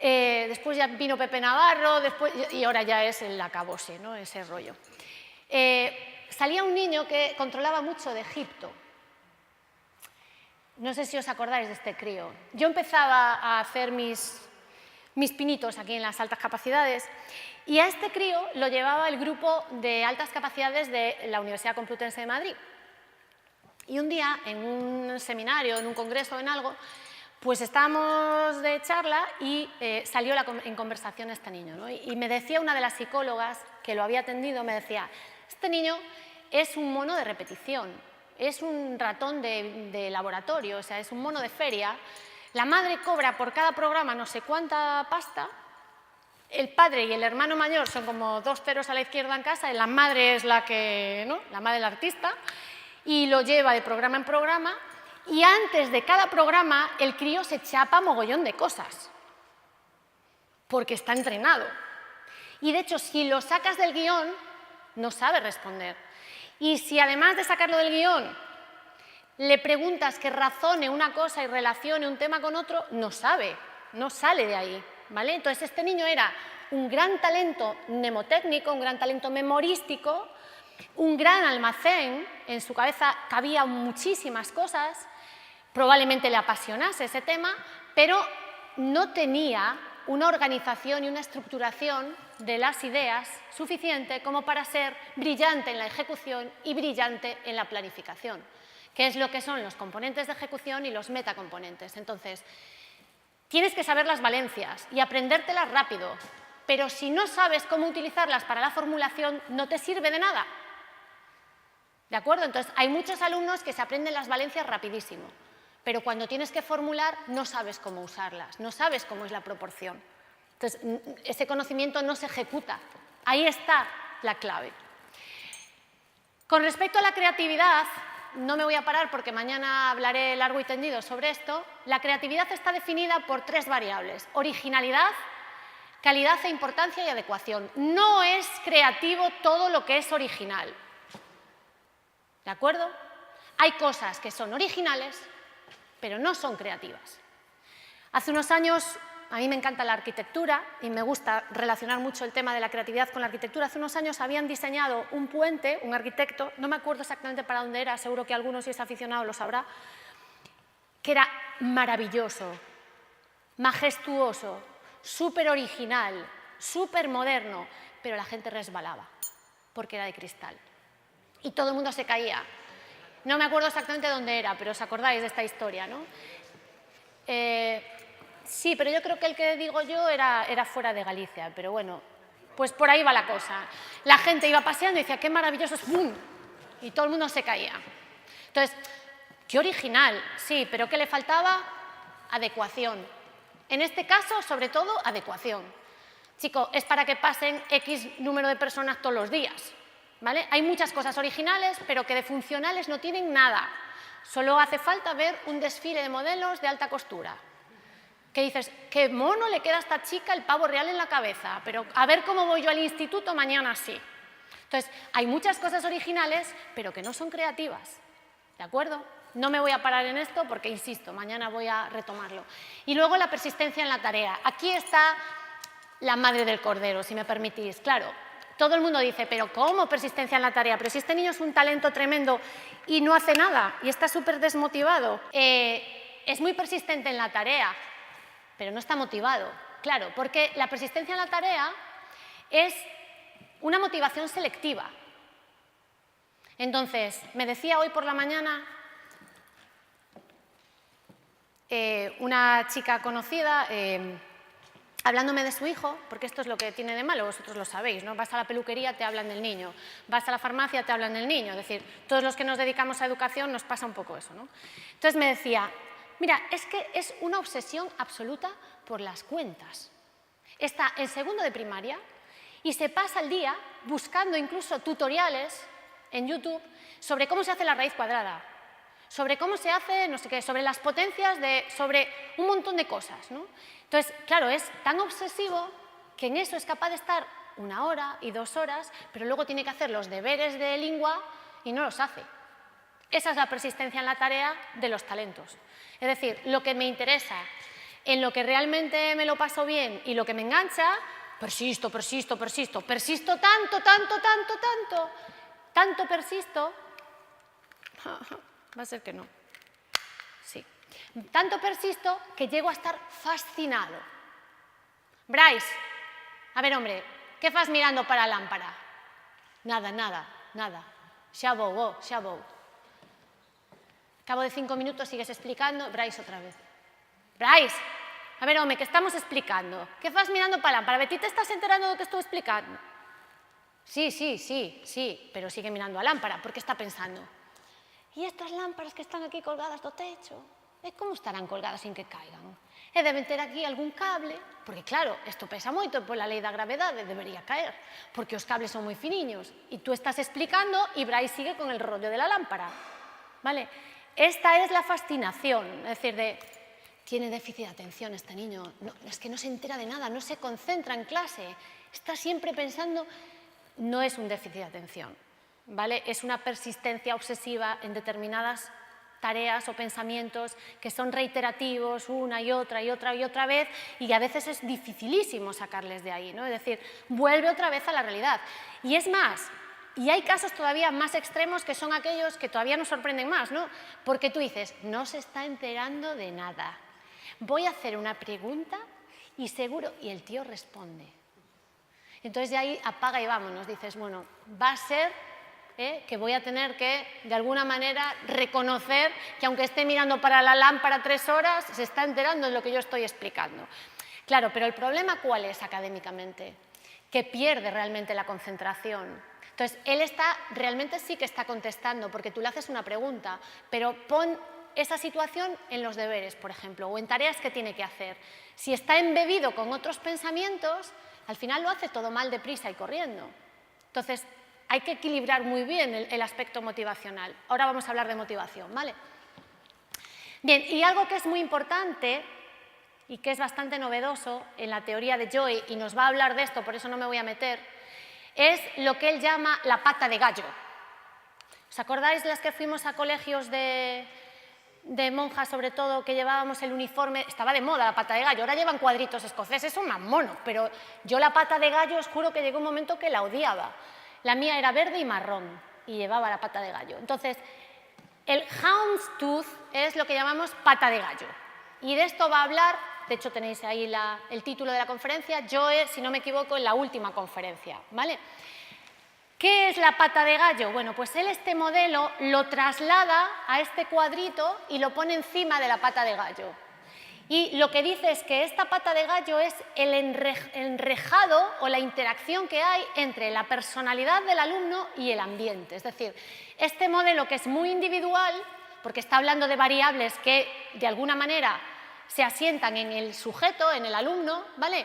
Después ya vino Pepe Navarro, y ahora ya es el acabose, ¿no? Ese rollo. Salía un niño que controlaba mucho de Egipto. No sé si os acordáis de este crío. Yo empezaba a hacer mis pinitos aquí en las altas capacidades y a este crío lo llevaba el grupo de altas capacidades de la Universidad Complutense de Madrid. Y un día, en un seminario, en un congreso, en algo, pues estábamos de charla y salió en conversación este niño, ¿no? Y me decía una de las psicólogas que lo había atendido, me decía, este niño es un mono de repetición, es un ratón de laboratorio, o sea, es un mono de feria. La madre cobra por cada programa no sé cuánta pasta, el padre y el hermano mayor son como 2 ceros a la izquierda en casa, y la madre es la que, ¿no? La madre del artista, y lo lleva de programa en programa, y antes de cada programa el crío se chapa mogollón de cosas, porque está entrenado. Y de hecho, si lo sacas del guión, no sabe responder. Y si además de sacarlo del guión, le preguntas que razone una cosa y relacione un tema con otro, no sabe, no sale de ahí, ¿vale? Entonces este niño era un gran talento mnemotécnico, un gran talento memorístico, un gran almacén, en su cabeza cabía muchísimas cosas, probablemente le apasionase ese tema, pero no tenía una organización y una estructuración de las ideas suficiente como para ser brillante en la ejecución y brillante en la planificación, que es lo que son los componentes de ejecución y los metacomponentes. Entonces, tienes que saber las valencias y aprendértelas rápido, pero si no sabes cómo utilizarlas para la formulación, no te sirve de nada. ¿De acuerdo? Entonces, hay muchos alumnos que se aprenden las valencias rapidísimo, pero cuando tienes que formular no sabes cómo usarlas, no sabes cómo es la proporción. Entonces, ese conocimiento no se ejecuta. Ahí está la clave. Con respecto a la creatividad, no me voy a parar porque mañana hablaré largo y tendido sobre esto. La creatividad está definida por 3 variables: originalidad, calidad e importancia y adecuación. No es creativo todo lo que es original. ¿De acuerdo? Hay cosas que son originales, pero no son creativas. Hace unos años, a mí me encanta la arquitectura y me gusta relacionar mucho el tema de la creatividad con la arquitectura. Hace unos años habían diseñado un puente, un arquitecto, no me acuerdo exactamente para dónde era, seguro que alguno si es aficionado lo sabrá, que era maravilloso, majestuoso, súper original, súper moderno, pero la gente resbalaba porque era de cristal y todo el mundo se caía. No me acuerdo exactamente dónde era, pero os acordáis de esta historia, ¿no? Sí, pero yo creo que el que digo yo era fuera de Galicia, pero bueno, pues por ahí va la cosa. La gente iba paseando y decía, qué maravilloso es, ¡pum! Y todo el mundo se caía. Entonces, qué original, sí, pero ¿qué le faltaba? Adecuación. En este caso, sobre todo, adecuación. Chico, es para que pasen X número de personas todos los días, ¿vale? Hay muchas cosas originales, pero que de funcionales no tienen nada. Solo hace falta ver un desfile de modelos de alta costura. Que dices, qué mono le queda a esta chica el pavo real en la cabeza, pero a ver cómo voy yo al instituto mañana sí. Entonces, hay muchas cosas originales, pero que no son creativas, ¿de acuerdo? No me voy a parar en esto porque, insisto, mañana voy a retomarlo. Y luego la persistencia en la tarea. Aquí está la madre del cordero, si me permitís. Claro, todo el mundo dice, pero ¿cómo persistencia en la tarea? Pero si este niño es un talento tremendo y no hace nada y está súper desmotivado. Es muy persistente en la tarea, pero no está motivado. Claro, porque la persistencia en la tarea es una motivación selectiva. Entonces, me decía hoy por la mañana una chica conocida, hablándome de su hijo, porque esto es lo que tiene de malo, vosotros lo sabéis, ¿no? Vas a la peluquería, te hablan del niño, vas a la farmacia, te hablan del niño, es decir, todos los que nos dedicamos a educación nos pasa un poco eso, ¿no? Entonces me decía, mira, es que es una obsesión absoluta por las cuentas. Está en segundo de primaria y se pasa el día buscando incluso tutoriales en YouTube sobre cómo se hace la raíz cuadrada, sobre cómo se hace, no sé qué, sobre las potencias, sobre un montón de cosas, ¿no? Entonces, claro, es tan obsesivo que en eso es capaz de estar 1 hora y 2 horas, pero luego tiene que hacer los deberes de lengua y no los hace. Esa es la persistencia en la tarea de los talentos. Es decir, lo que me interesa, en lo que realmente me lo paso bien y lo que me engancha, persisto tanto persisto, va a ser que no, sí, tanto persisto que llego a estar fascinado. Bryce, a ver, hombre, ¿qué fas mirando para a lámpara? Nada, xa vou. Cabo de 5 minutos sigues explicando, Bryce otra vez. Bryce, a ver, home, que estamos explicando. ¿Qué fas mirando para a lámpara? ¿Ti te estás enterando do que estou explicando? Sí, pero sigue mirando a lámpara, porque está pensando. E estas lámparas que están aquí colgadas do techo, como estarán colgadas sin que caigan? E deben ter aquí algún cable, porque claro, isto pesa moito pola lei da gravedade, debería caer, porque os cables son moi finiños, e tú estás explicando e Bryce sigue con el rollo de la lámpara, ¿vale? Esta es la fascinación, es decir, tiene déficit de atención este niño, no, es que no se entera de nada, no se concentra en clase, está siempre pensando, no es un déficit de atención, ¿vale? Es una persistencia obsesiva en determinadas tareas o pensamientos que son reiterativos una y otra vez y a veces es dificilísimo sacarles de ahí, ¿no? Es decir, vuelve otra vez a la realidad. Y es más, y hay casos todavía más extremos que son aquellos que todavía nos sorprenden más, ¿no? Porque tú dices, no se está enterando de nada. Voy a hacer una pregunta y seguro, y el tío responde. Entonces de ahí apaga y vámonos, dices, bueno, va a ser que voy a tener que, de alguna manera, reconocer que aunque esté mirando para la lámpara 3 horas, se está enterando de lo que yo estoy explicando. Claro, pero el problema ¿cuál es académicamente? Que pierde realmente la concentración. Entonces, él realmente sí que está contestando, porque tú le haces una pregunta, pero pon esa situación en los deberes, por ejemplo, o en tareas que tiene que hacer. Si está embebido con otros pensamientos, al final lo hace todo mal, deprisa y corriendo. Entonces, hay que equilibrar muy bien el aspecto motivacional. Ahora vamos a hablar de motivación, ¿vale? Bien, y algo que es muy importante y que es bastante novedoso en la teoría de Joy, y nos va a hablar de esto, por eso no me voy a meter, es lo que él llama la pata de gallo. ¿Os acordáis de las que fuimos a colegios de monjas, sobre todo, que llevábamos el uniforme? Estaba de moda la pata de gallo, ahora llevan cuadritos escoceses, son más monos, pero yo la pata de gallo os juro que llegó un momento que la odiaba. La mía era verde y marrón y llevaba la pata de gallo. Entonces, el houndstooth es lo que llamamos pata de gallo. Y de esto va a hablar, de hecho tenéis ahí el título de la conferencia, Joe, si no me equivoco, en la última conferencia, ¿vale? ¿Qué es la pata de gallo? Bueno, pues él este modelo lo traslada a este cuadrito y lo pone encima de la pata de gallo. Y lo que dice es que esta pata de gallo es el enrejado o la interacción que hay entre la personalidad del alumno y el ambiente. Es decir, este modelo que es muy individual, porque está hablando de variables que de alguna manera se asientan en el sujeto, en el alumno, ¿vale?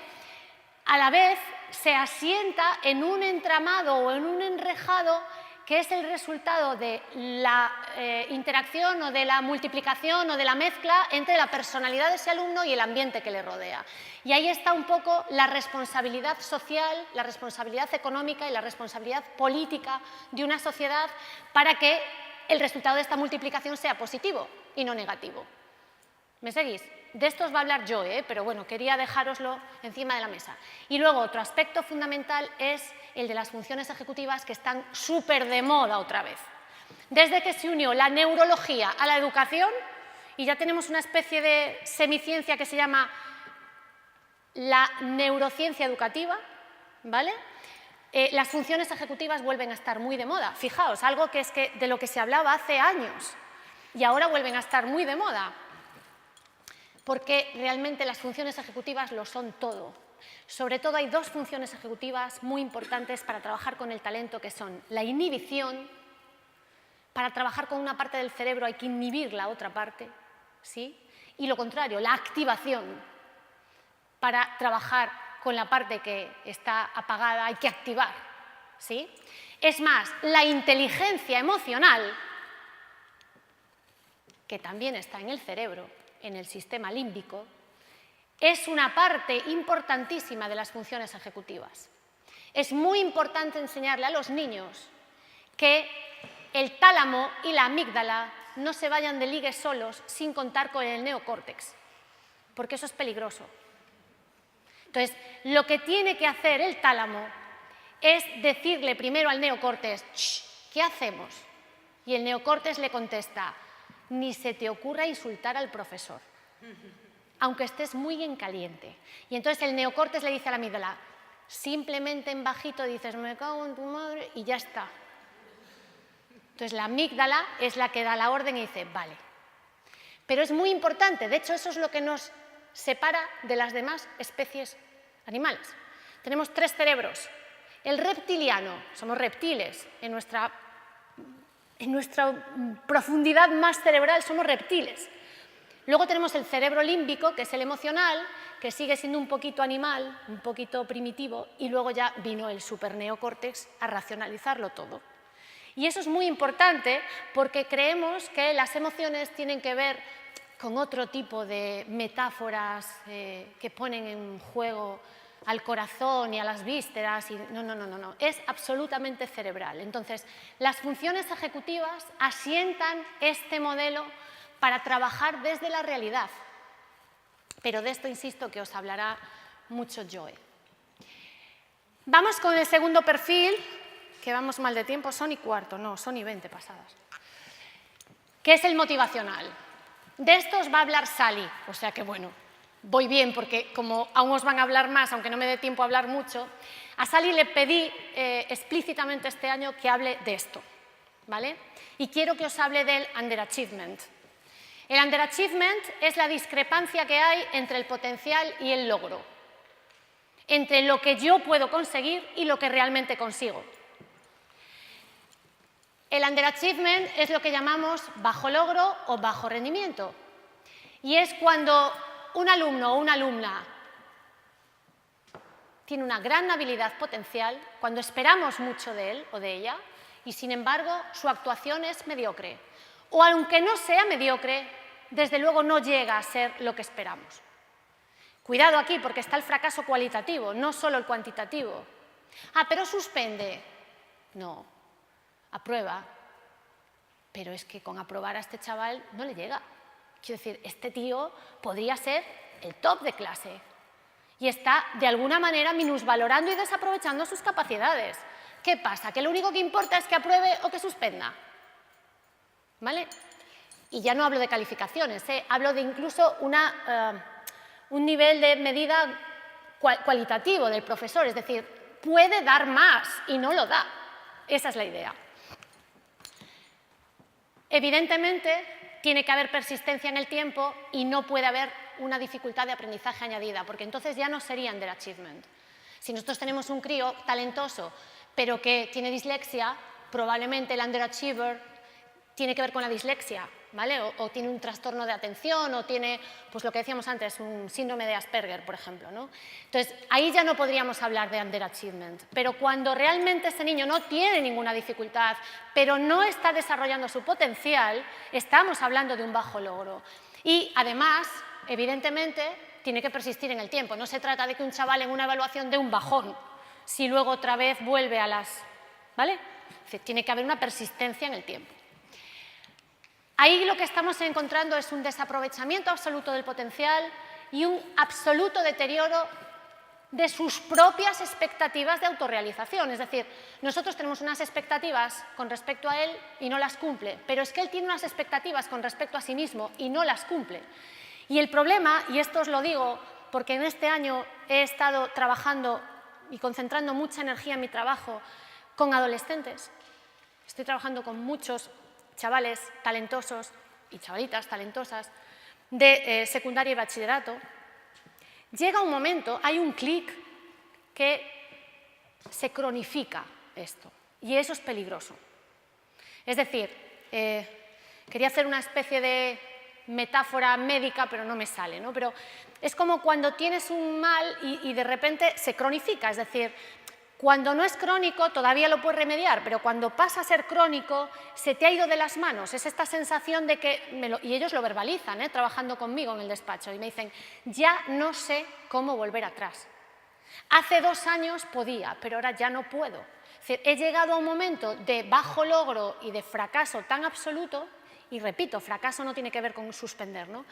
A la vez se asienta en un entramado o en un enrejado que es el resultado de la interacción o de la multiplicación o de la mezcla entre la personalidad de ese alumno y el ambiente que le rodea. Y ahí está un poco la responsabilidad social, la responsabilidad económica y la responsabilidad política de una sociedad para que el resultado de esta multiplicación sea positivo y no negativo. ¿Me seguís? De esto os va a hablar Joe, pero bueno, quería dejároslo encima de la mesa. Y luego otro aspecto fundamental es el de las funciones ejecutivas, que están súper de moda otra vez. Desde que se unió la neurología a la educación, y ya tenemos una especie de semiciencia que se llama la neurociencia educativa, ¿vale? Las funciones ejecutivas vuelven a estar muy de moda. Fijaos, algo que es que de lo que se hablaba hace años y ahora vuelven a estar muy de moda, porque realmente las funciones ejecutivas lo son todo. Sobre todo hay dos funciones ejecutivas muy importantes para trabajar con el talento, que son la inhibición. Para trabajar con una parte del cerebro hay que inhibir la otra parte, ¿sí? Y lo contrario, la activación. Para trabajar con la parte que está apagada hay que activar, ¿sí? Es más, la inteligencia emocional, que también está en el cerebro, en el sistema límbico, es una parte importantísima de las funciones ejecutivas. Es muy importante enseñarle a los niños que el tálamo y la amígdala no se vayan de ligue solos sin contar con el neocórtex, porque eso es peligroso. Entonces, lo que tiene que hacer el tálamo es decirle primero al neocórtex, ¿qué hacemos? Y el neocórtex le contesta, ni se te ocurra insultar al profesor, aunque estés muy en caliente. Y entonces el neocórtex le dice a la amígdala, simplemente en bajito dices, me cago en tu madre, y ya está. Entonces la amígdala es la que da la orden y dice, vale. Pero es muy importante, de hecho eso es lo que nos separa de las demás especies animales. Tenemos tres cerebros. El reptiliano, somos reptiles, en nuestra profundidad más cerebral somos reptiles. Luego tenemos el cerebro límbico, que es el emocional, que sigue siendo un poquito animal, un poquito primitivo, y luego ya vino el superneocórtex a racionalizarlo todo. Y eso es muy importante porque creemos que las emociones tienen que ver con otro tipo de metáforas que ponen en juego al corazón y a las vísceras. Y no, es absolutamente cerebral. Entonces, las funciones ejecutivas asientan este modelo para trabajar desde la realidad. Pero de esto insisto que os hablará mucho Joe. Vamos con el segundo perfil, que vamos mal de tiempo, son y cuarto, no, son y 20 pasadas, que es el motivacional. De esto os va a hablar Sally, o sea que bueno, voy bien porque como aún os van a hablar más, aunque no me dé tiempo a hablar mucho, a Sally le pedí explícitamente este año que hable de esto, ¿vale? Y quiero que os hable del underachievement. El underachievement es la discrepancia que hay entre el potencial y el logro, entre lo que yo puedo conseguir y lo que realmente consigo. El underachievement es lo que llamamos bajo logro o bajo rendimiento. Y es cuando un alumno o una alumna tiene una gran habilidad potencial cuando esperamos mucho de él o de ella y, sin embargo, su actuación es mediocre. O aunque no sea mediocre, desde luego no llega a ser lo que esperamos. Cuidado aquí, porque está el fracaso cualitativo, no solo el cuantitativo. Ah, pero suspende. No, aprueba. Pero es que con aprobar a este chaval no le llega. Quiero decir, este tío podría ser el top de clase y está, de alguna manera, minusvalorando y desaprovechando sus capacidades. ¿Qué pasa? ¿Que lo único que importa es que apruebe o que suspenda? ¿Vale? Y ya no hablo de calificaciones, hablo de incluso un nivel de medida cualitativo del profesor, es decir, puede dar más y no lo da. Esa es la idea. Evidentemente, tiene que haber persistencia en el tiempo y no puede haber una dificultad de aprendizaje añadida, porque entonces ya no sería underachievement. Si nosotros tenemos un crío talentoso, pero que tiene dislexia, probablemente el underachiever tiene que ver con la dislexia, ¿vale? O tiene un trastorno de atención, o tiene, pues lo que decíamos antes, un síndrome de Asperger, por ejemplo, ¿no? Entonces, ahí ya no podríamos hablar de underachievement, pero cuando realmente ese niño no tiene ninguna dificultad, pero no está desarrollando su potencial, estamos hablando de un bajo logro. Y, además, evidentemente, tiene que persistir en el tiempo. No se trata de que un chaval en una evaluación dé un bajón, si luego otra vez vuelve a las... ¿Vale? Es decir, tiene que haber una persistencia en el tiempo. Ahí lo que estamos encontrando es un desaprovechamiento absoluto del potencial y un absoluto deterioro de sus propias expectativas de autorrealización. Es decir, nosotros tenemos unas expectativas con respecto a él y no las cumple, pero es que él tiene unas expectativas con respecto a sí mismo y no las cumple. Y el problema, y esto os lo digo porque en este año he estado trabajando y concentrando mucha energía en mi trabajo con adolescentes, estoy trabajando con muchos chavales talentosos y chavalitas talentosas de secundaria y bachillerato, llega un momento, hay un clic que se cronifica esto y eso es peligroso. Es decir, quería hacer una especie de metáfora médica, pero no me sale, ¿no? Pero es como cuando tienes un mal y de repente se cronifica, es decir, cuando no es crónico todavía lo puedes remediar, pero cuando pasa a ser crónico se te ha ido de las manos. Es esta sensación de que, y ellos lo verbalizan, trabajando conmigo en el despacho, y me dicen, ya no sé cómo volver atrás. Hace 2 años podía, pero ahora ya no puedo. Es decir, he llegado a un momento de bajo logro y de fracaso tan absoluto, y repito, fracaso no tiene que ver con suspender, ¿no?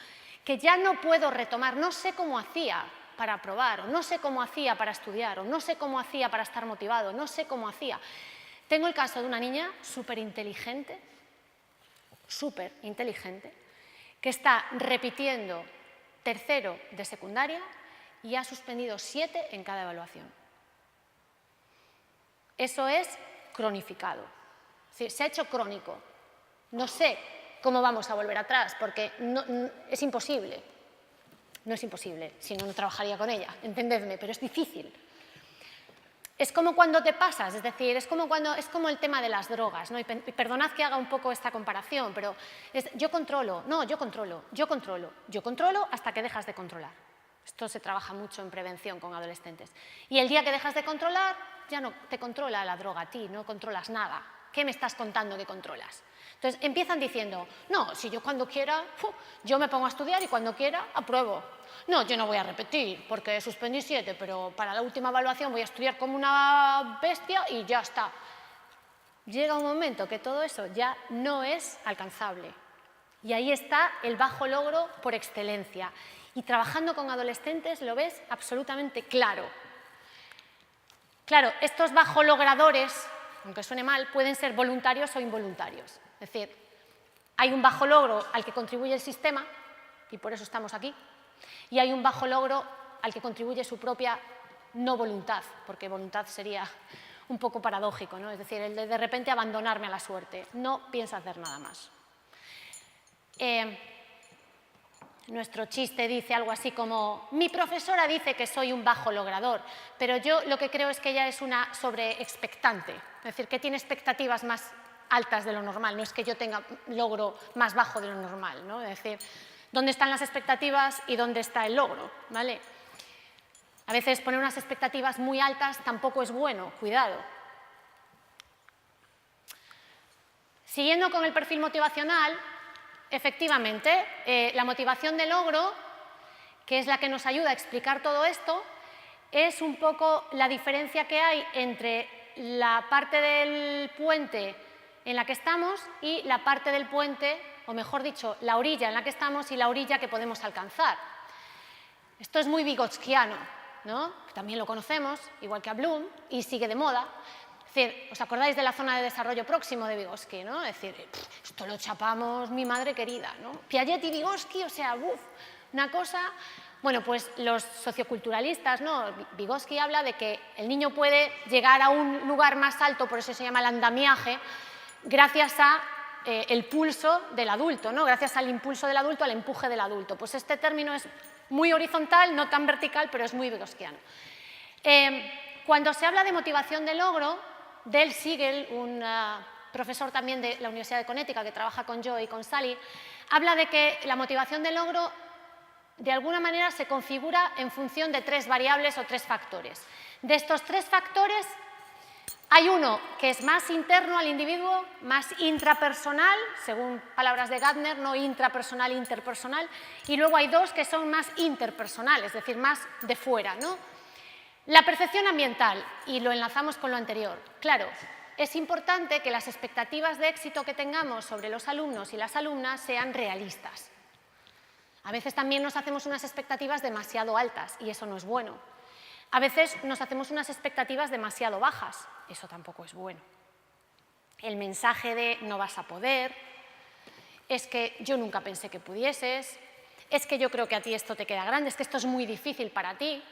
Que ya no puedo retomar, no sé cómo hacía para aprobar, o no sé cómo hacía para estudiar, o no sé cómo hacía para estar motivado, no sé cómo hacía. Tengo el caso de una niña súper inteligente, que está repitiendo tercero de secundaria y ha suspendido 7 en cada evaluación. Eso es cronificado, es decir, se ha hecho crónico. No sé cómo vamos a volver atrás, porque es imposible. No es imposible, si no, no trabajaría con ella, entendedme, pero es difícil. Es como cuando te pasas, es decir, es como el tema de las drogas, ¿no? Y perdonad que haga un poco esta comparación, pero yo controlo hasta que dejas de controlar. Esto se trabaja mucho en prevención con adolescentes. Y el día que dejas de controlar, ya no te controla la droga a ti, no controlas nada. ¿Qué me estás contando que controlas? Entonces empiezan diciendo, no, si yo cuando quiera, yo me pongo a estudiar y cuando quiera apruebo. No, yo no voy a repetir porque suspendí 7, pero para la última evaluación voy a estudiar como una bestia y ya está. Llega un momento que todo eso ya no es alcanzable. Y ahí está el bajo logro por excelencia. Y trabajando con adolescentes lo ves absolutamente claro. Claro, estos bajo logradores, aunque suene mal, pueden ser voluntarios o involuntarios. Es decir, hay un bajo logro al que contribuye el sistema, y por eso estamos aquí, y hay un bajo logro al que contribuye su propia no voluntad, porque voluntad sería un poco paradójico, ¿no? Es decir, el de repente abandonarme a la suerte, no pienso hacer nada más. Nuestro chiste dice algo así como, mi profesora dice que soy un bajo logrador, pero yo lo que creo es que ella es una sobreexpectante, es decir, que tiene expectativas más altas de lo normal, no es que yo tenga logro más bajo de lo normal, ¿no? Es decir, ¿dónde están las expectativas y dónde está el logro? ¿Vale? A veces poner unas expectativas muy altas tampoco es bueno, cuidado. Siguiendo con el perfil motivacional, efectivamente, la motivación de logro, que es la que nos ayuda a explicar todo esto, es un poco la diferencia que hay entre la parte del puente en la que estamos y la parte del puente, o mejor dicho, la orilla en la que estamos y la orilla que podemos alcanzar. Esto es muy vygotskiano, ¿no? También lo conocemos, igual que a Bloom, y sigue de moda. Es decir, ¿os acordáis de la zona de desarrollo próximo de Vygotsky, ¿no? Es decir, esto lo chapamos mi madre querida, ¿no? Piaget y Vygotsky, o sea, una cosa. Bueno, pues los socioculturalistas, ¿no? Vygotsky habla de que el niño puede llegar a un lugar más alto, por eso se llama el andamiaje, gracias a el pulso del adulto, ¿no? Gracias al impulso del adulto, al empuje del adulto. Pues este término es muy horizontal, no tan vertical, pero es muy vygotskiano. Cuando se habla de motivación de logro, Del Siegel, un profesor también de la Universidad de Connecticut que trabaja con Joe y con Sally, habla de que la motivación de logro de alguna manera se configura en función de 3 variables o 3 factores. De estos 3 factores hay uno que es más interno al individuo, más intrapersonal, según palabras de Gardner, no intrapersonal, interpersonal, y luego hay 2 que son más interpersonales, es decir, más de fuera, ¿no? La percepción ambiental, y lo enlazamos con lo anterior. Claro, es importante que las expectativas de éxito que tengamos sobre los alumnos y las alumnas sean realistas. A veces también nos hacemos unas expectativas demasiado altas y eso no es bueno. A veces nos hacemos unas expectativas demasiado bajas, eso tampoco es bueno. El mensaje de no vas a poder, es que yo nunca pensé que pudieses, es que yo creo que a ti esto te queda grande, es que esto es muy difícil para ti.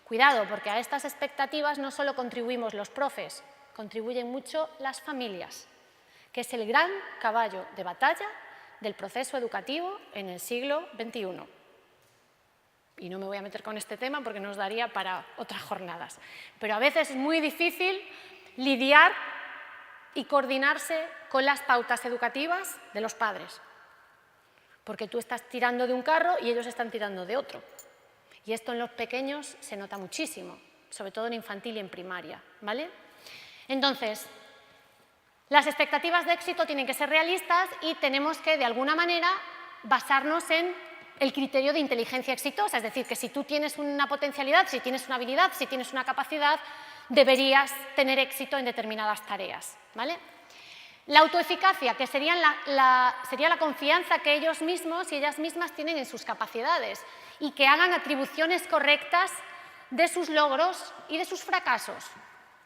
Cuidado, porque a estas expectativas no solo contribuimos los profes, contribuyen mucho las familias, que es el gran caballo de batalla del proceso educativo en el siglo XXI. Y no me voy a meter con este tema porque nos daría para otras jornadas. Pero a veces es muy difícil lidiar y coordinarse con las pautas educativas de los padres. Porque tú estás tirando de un carro y ellos están tirando de otro. Y esto en los pequeños se nota muchísimo, sobre todo en infantil y en primaria, ¿vale? Entonces, las expectativas de éxito tienen que ser realistas y tenemos que, de alguna manera, basarnos en el criterio de inteligencia exitosa. Es decir, que si tú tienes una potencialidad, si tienes una habilidad, si tienes una capacidad, deberías tener éxito en determinadas tareas, ¿vale? La autoeficacia, que sería la confianza que ellos mismos y ellas mismas tienen en sus capacidades y que hagan atribuciones correctas de sus logros y de sus fracasos.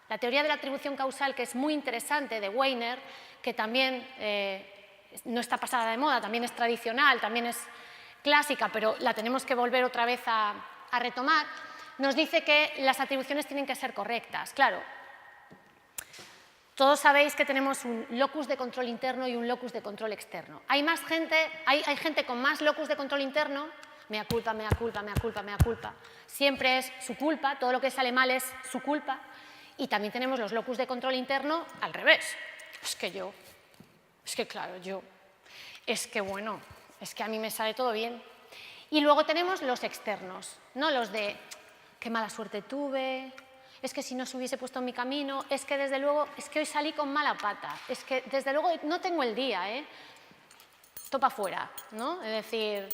La teoría de la atribución causal, que es muy interesante, de Weiner, que también no está pasada de moda, también es tradicional, también es clásica, pero la tenemos que volver otra vez a retomar, nos dice que las atribuciones tienen que ser correctas. Claro, todos sabéis que tenemos un locus de control interno y un locus de control externo. Hay gente con más locus de control interno, mea culpa, mea culpa, mea culpa, mea culpa. Siempre es su culpa, todo lo que sale mal es su culpa. Y también tenemos los locus de control interno al revés. Es que bueno, es que a mí me sale todo bien. Y luego tenemos los externos, ¿no? Los de qué mala suerte tuve, es que si no se hubiese puesto en mi camino, es que desde luego, es que hoy salí con mala pata, es que desde luego no tengo el día, topa fuera, ¿no? Es decir,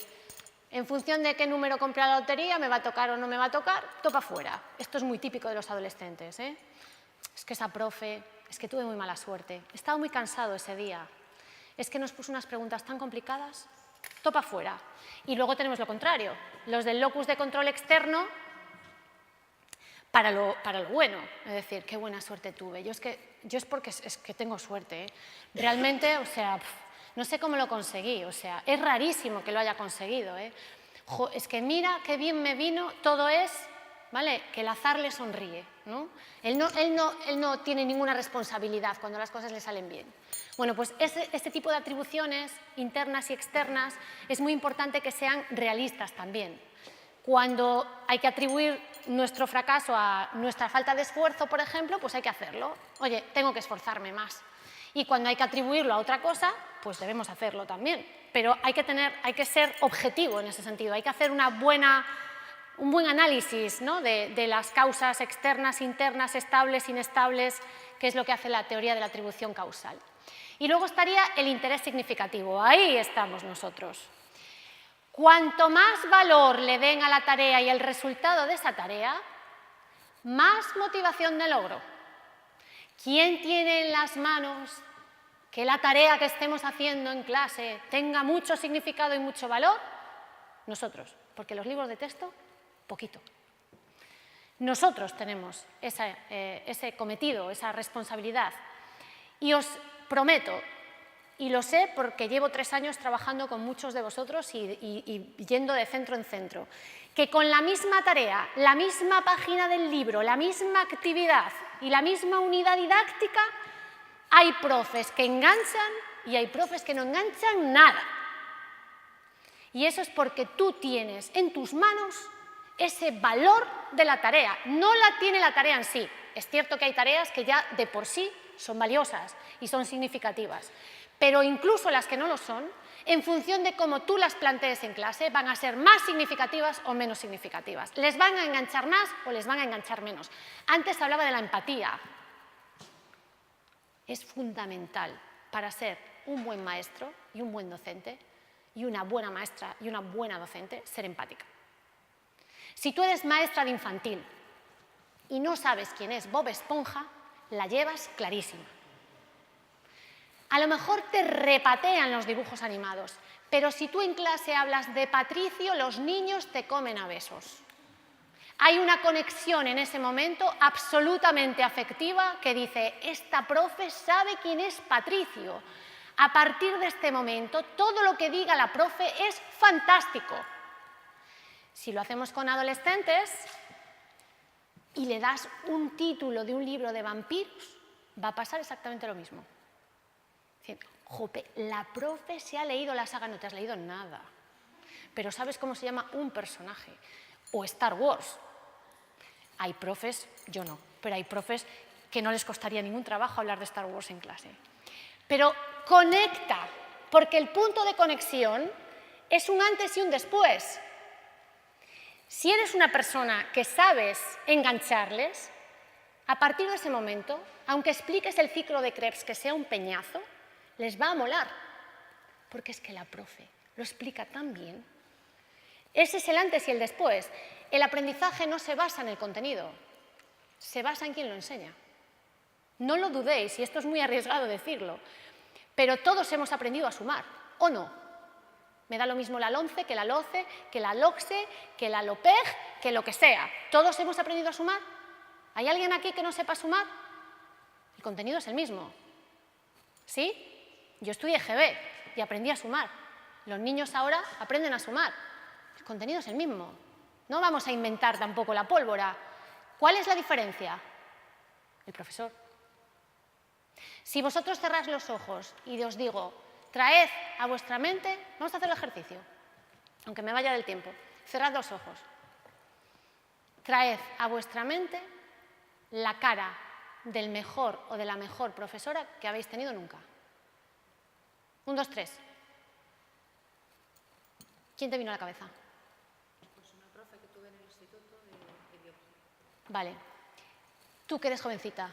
en función de qué número compré a la lotería, me va a tocar o no me va a tocar, topa fuera. Esto es muy típico de los adolescentes, Es que esa profe, es que tuve muy mala suerte, estaba muy cansado ese día, es que nos puso unas preguntas tan complicadas, topa fuera. Y luego tenemos lo contrario, los del locus de control externo para lo bueno, es decir, qué buena suerte tuve. Yo es que tengo suerte, Realmente, o sea, no sé cómo lo conseguí, o sea, es rarísimo que lo haya conseguido, es que mira qué bien me vino, todo es, ¿vale? Que el azar le sonríe, ¿no? Él no tiene ninguna responsabilidad cuando las cosas le salen bien. Bueno, pues este tipo de atribuciones internas y externas es muy importante que sean realistas también. Cuando hay que atribuir nuestro fracaso a nuestra falta de esfuerzo, por ejemplo, pues hay que hacerlo. Oye, tengo que esforzarme más. Y cuando hay que atribuirlo a otra cosa, pues debemos hacerlo también. Pero hay que ser objetivo en ese sentido, hay que hacer una buena un buen análisis, ¿no?, de las causas externas, internas, estables, inestables, que es lo que hace la teoría de la atribución causal. Y luego estaría el interés significativo. Ahí estamos nosotros. Cuanto más valor le den a la tarea y el resultado de esa tarea, más motivación de logro. ¿Quién tiene en las manos que la tarea que estemos haciendo en clase tenga mucho significado y mucho valor? Nosotros, porque los libros de texto, poquito. Nosotros tenemos ese cometido, esa responsabilidad. Y os prometo, y lo sé porque llevo 3 años trabajando con muchos de vosotros y yendo de centro en centro, que con la misma tarea, la misma página del libro, la misma actividad y la misma unidad didáctica, hay profes que enganchan y hay profes que no enganchan nada. Y eso es porque tú tienes en tus manos ese valor de la tarea. No la tiene la tarea en sí. Es cierto que hay tareas que ya de por sí son valiosas y son significativas. Pero incluso las que no lo son, en función de cómo tú las plantees en clase, van a ser más significativas o menos significativas. Les van a enganchar más o les van a enganchar menos. Antes hablaba de la empatía. Es fundamental para ser un buen maestro y un buen docente, y una buena maestra y una buena docente, ser empática. Si tú eres maestra de infantil y no sabes quién es Bob Esponja, la llevas clarísima. A lo mejor te repatean los dibujos animados, pero si tú en clase hablas de Patricio, los niños te comen a besos. Hay una conexión en ese momento absolutamente afectiva que dice, esta profe sabe quién es Patricio. A partir de este momento, todo lo que diga la profe es fantástico. Si lo hacemos con adolescentes y le das un título de un libro de vampiros, va a pasar exactamente lo mismo. Jope, la profe se ha leído la saga, no te has leído nada. Pero ¿sabes cómo se llama un personaje? O Star Wars. Hay profes, yo no, pero hay profes que no les costaría ningún trabajo hablar de Star Wars en clase. Pero conecta, porque el punto de conexión es un antes y un después. Si eres una persona que sabes engancharles, a partir de ese momento, aunque expliques el ciclo de Krebs que sea un peñazo, les va a molar, porque es que la profe lo explica tan bien. Ese es el antes y el después. El aprendizaje no se basa en el contenido, se basa en quien lo enseña. No lo dudéis, y esto es muy arriesgado decirlo, pero todos hemos aprendido a sumar, ¿o no? Me da lo mismo la LOMCE, que la LOCE, que la LOCSE, que la LOPEG, que lo que sea. ¿Todos hemos aprendido a sumar? ¿Hay alguien aquí que no sepa sumar? El contenido es el mismo. ¿Sí? Yo estudié GB y aprendí a sumar. Los niños ahora aprenden a sumar. El contenido es el mismo. No vamos a inventar tampoco la pólvora. ¿Cuál es la diferencia? El profesor. Si vosotros cerráis los ojos y os digo, traed a vuestra mente, vamos a hacer el ejercicio, aunque me vaya del tiempo. Cerrad los ojos. Traed a vuestra mente la cara del mejor o de la mejor profesora que habéis tenido nunca. 1, 2, 3. ¿Quién te vino a la cabeza? Pues una profe que tuve en el instituto de biología. Vale. Tú que eres jovencita.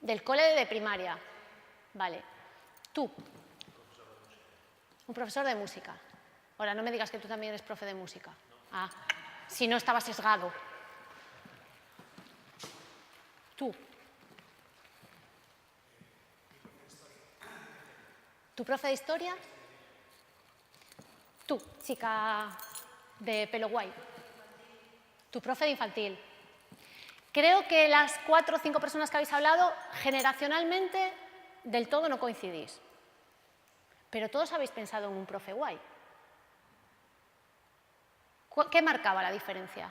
Del cole de primaria. Vale. Tú. Un profesor de música. Ahora, no me digas que tú también eres profe de música. Ah, si no estaba sesgado. Tú. ¿Tu profe de historia? Tú, chica de pelo guay. Tu profe de infantil. Creo que las 4 o 5 personas que habéis hablado, generacionalmente, del todo no coincidís. Pero todos habéis pensado en un profe guay. ¿Qué marcaba la diferencia?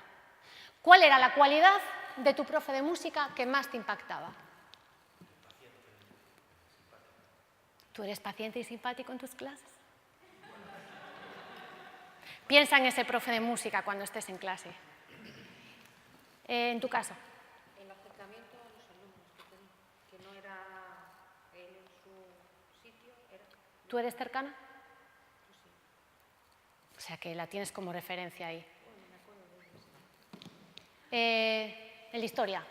¿Cuál era la cualidad de tu profe de música que más te impactaba? ¿Tú eres paciente y simpático en tus clases? Piensa en ese profe de música cuando estés en clase. En tu caso. El acercamiento a los alumnos que no era él en su sitio. ¿Tú eres cercana? sea que la tienes como referencia ahí. El de historia.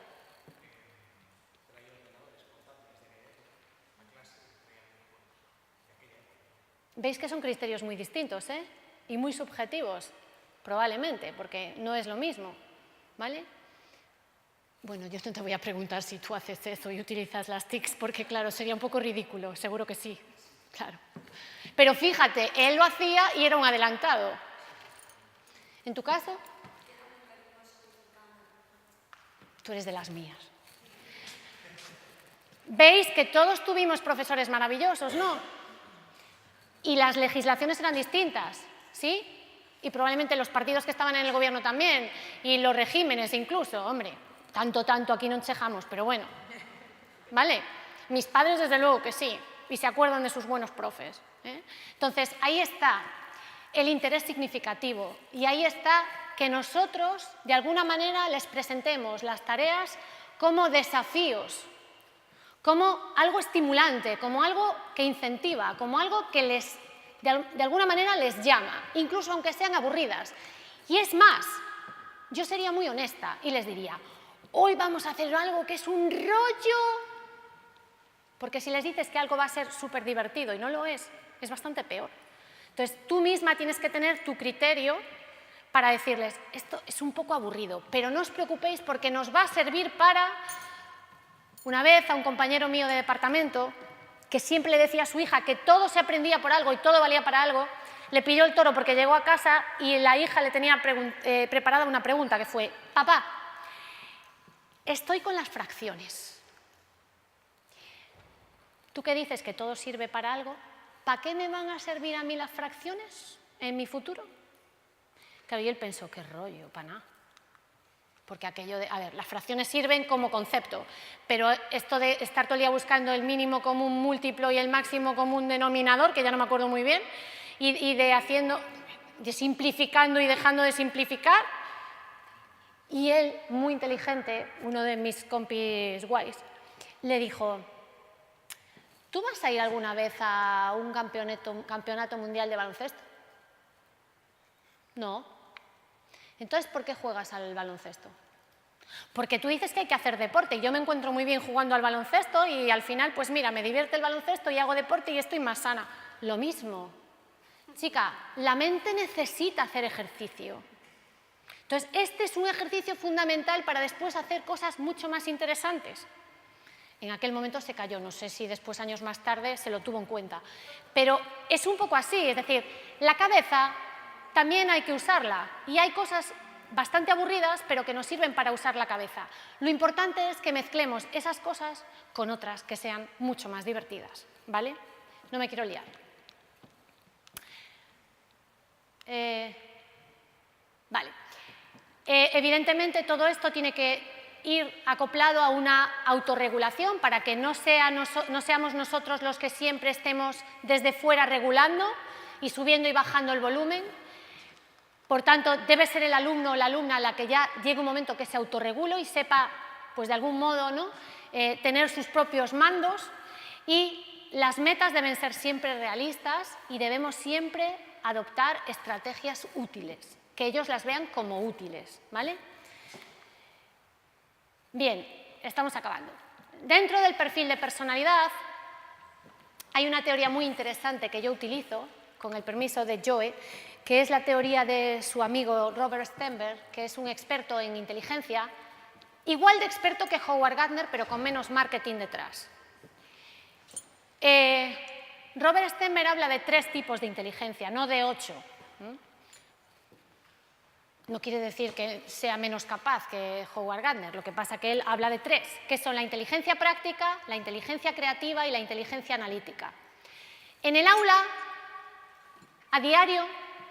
Veis que son criterios muy distintos, ¿eh? Y muy subjetivos, probablemente, porque no es lo mismo, ¿vale? Bueno, yo no te voy a preguntar si tú haces eso y utilizas las TICs, porque claro, sería un poco ridículo, seguro que sí, claro. Pero fíjate, él lo hacía y era un adelantado. ¿En tu caso? Tú eres de las mías. Veis que todos tuvimos profesores maravillosos, ¿no? Y las legislaciones eran distintas, ¿sí? Y probablemente los partidos que estaban en el gobierno también, y los regímenes incluso, hombre, tanto aquí no enchejamos, pero bueno, ¿vale? Mis padres desde luego que sí, y se acuerdan de sus buenos profes, ¿eh? Entonces, ahí está el interés significativo, y ahí está que nosotros, de alguna manera, les presentemos las tareas como desafíos, como algo estimulante, como algo que incentiva, como algo que les, de alguna manera les llama, incluso aunque sean aburridas. Y es más, yo sería muy honesta y les diría, hoy vamos a hacer algo que es un rollo, porque si les dices que algo va a ser súper divertido y no lo es bastante peor. Entonces, tú misma tienes que tener tu criterio para decirles, esto es un poco aburrido, pero no os preocupéis porque nos va a servir para... Una vez a un compañero mío de departamento, que siempre le decía a su hija que todo se aprendía por algo y todo valía para algo, le pilló el toro porque llegó a casa y la hija le tenía preparada una pregunta que fue, papá, estoy con las fracciones. ¿Tú qué dices que todo sirve para algo? ¿Para qué me van a servir a mí las fracciones en mi futuro? Claro, y él pensó, qué rollo, para nada. Porque aquello de, a ver, las fracciones sirven como concepto, pero esto de estar todo el día buscando el mínimo común múltiplo y el máximo común denominador, que ya no me acuerdo muy bien, y de simplificando y dejando de simplificar, y él, muy inteligente, uno de mis compis guays, le dijo, ¿tú vas a ir alguna vez a un campeonato mundial de baloncesto? No. Entonces, ¿por qué juegas al baloncesto? Porque tú dices que hay que hacer deporte y yo me encuentro muy bien jugando al baloncesto y al final, pues mira, me divierte el baloncesto y hago deporte y estoy más sana. Lo mismo. Chica, la mente necesita hacer ejercicio. Entonces, este es un ejercicio fundamental para después hacer cosas mucho más interesantes. En aquel momento se cayó, no sé si después, años más tarde, se lo tuvo en cuenta. Pero es un poco así, es decir, la cabeza también hay que usarla y hay cosas bastante aburridas, pero que nos sirven para usar la cabeza. Lo importante es que mezclemos esas cosas con otras que sean mucho más divertidas, ¿vale? No me quiero liar. Vale. Evidentemente, todo esto tiene que ir acoplado a una autorregulación para que no seamos nosotros los que siempre estemos desde fuera regulando y subiendo y bajando el volumen. Por tanto, debe ser el alumno o la alumna la que ya llegue un momento que se autorregule y sepa, pues de algún modo, ¿no?, tener sus propios mandos, y las metas deben ser siempre realistas y debemos siempre adoptar estrategias útiles, que ellos las vean como útiles, ¿vale? Bien, estamos acabando. Dentro del perfil de personalidad hay una teoría muy interesante que yo utilizo, con el permiso de Joe, que es la teoría de su amigo Robert Stenberg, que es un experto en inteligencia, igual de experto que Howard Gardner, pero con menos marketing detrás. Robert Stenberg habla de 3 tipos de inteligencia, no de 8. No quiere decir que sea menos capaz que Howard Gardner, lo que pasa es que él habla de 3, que son la inteligencia práctica, la inteligencia creativa y la inteligencia analítica. En el aula, a diario,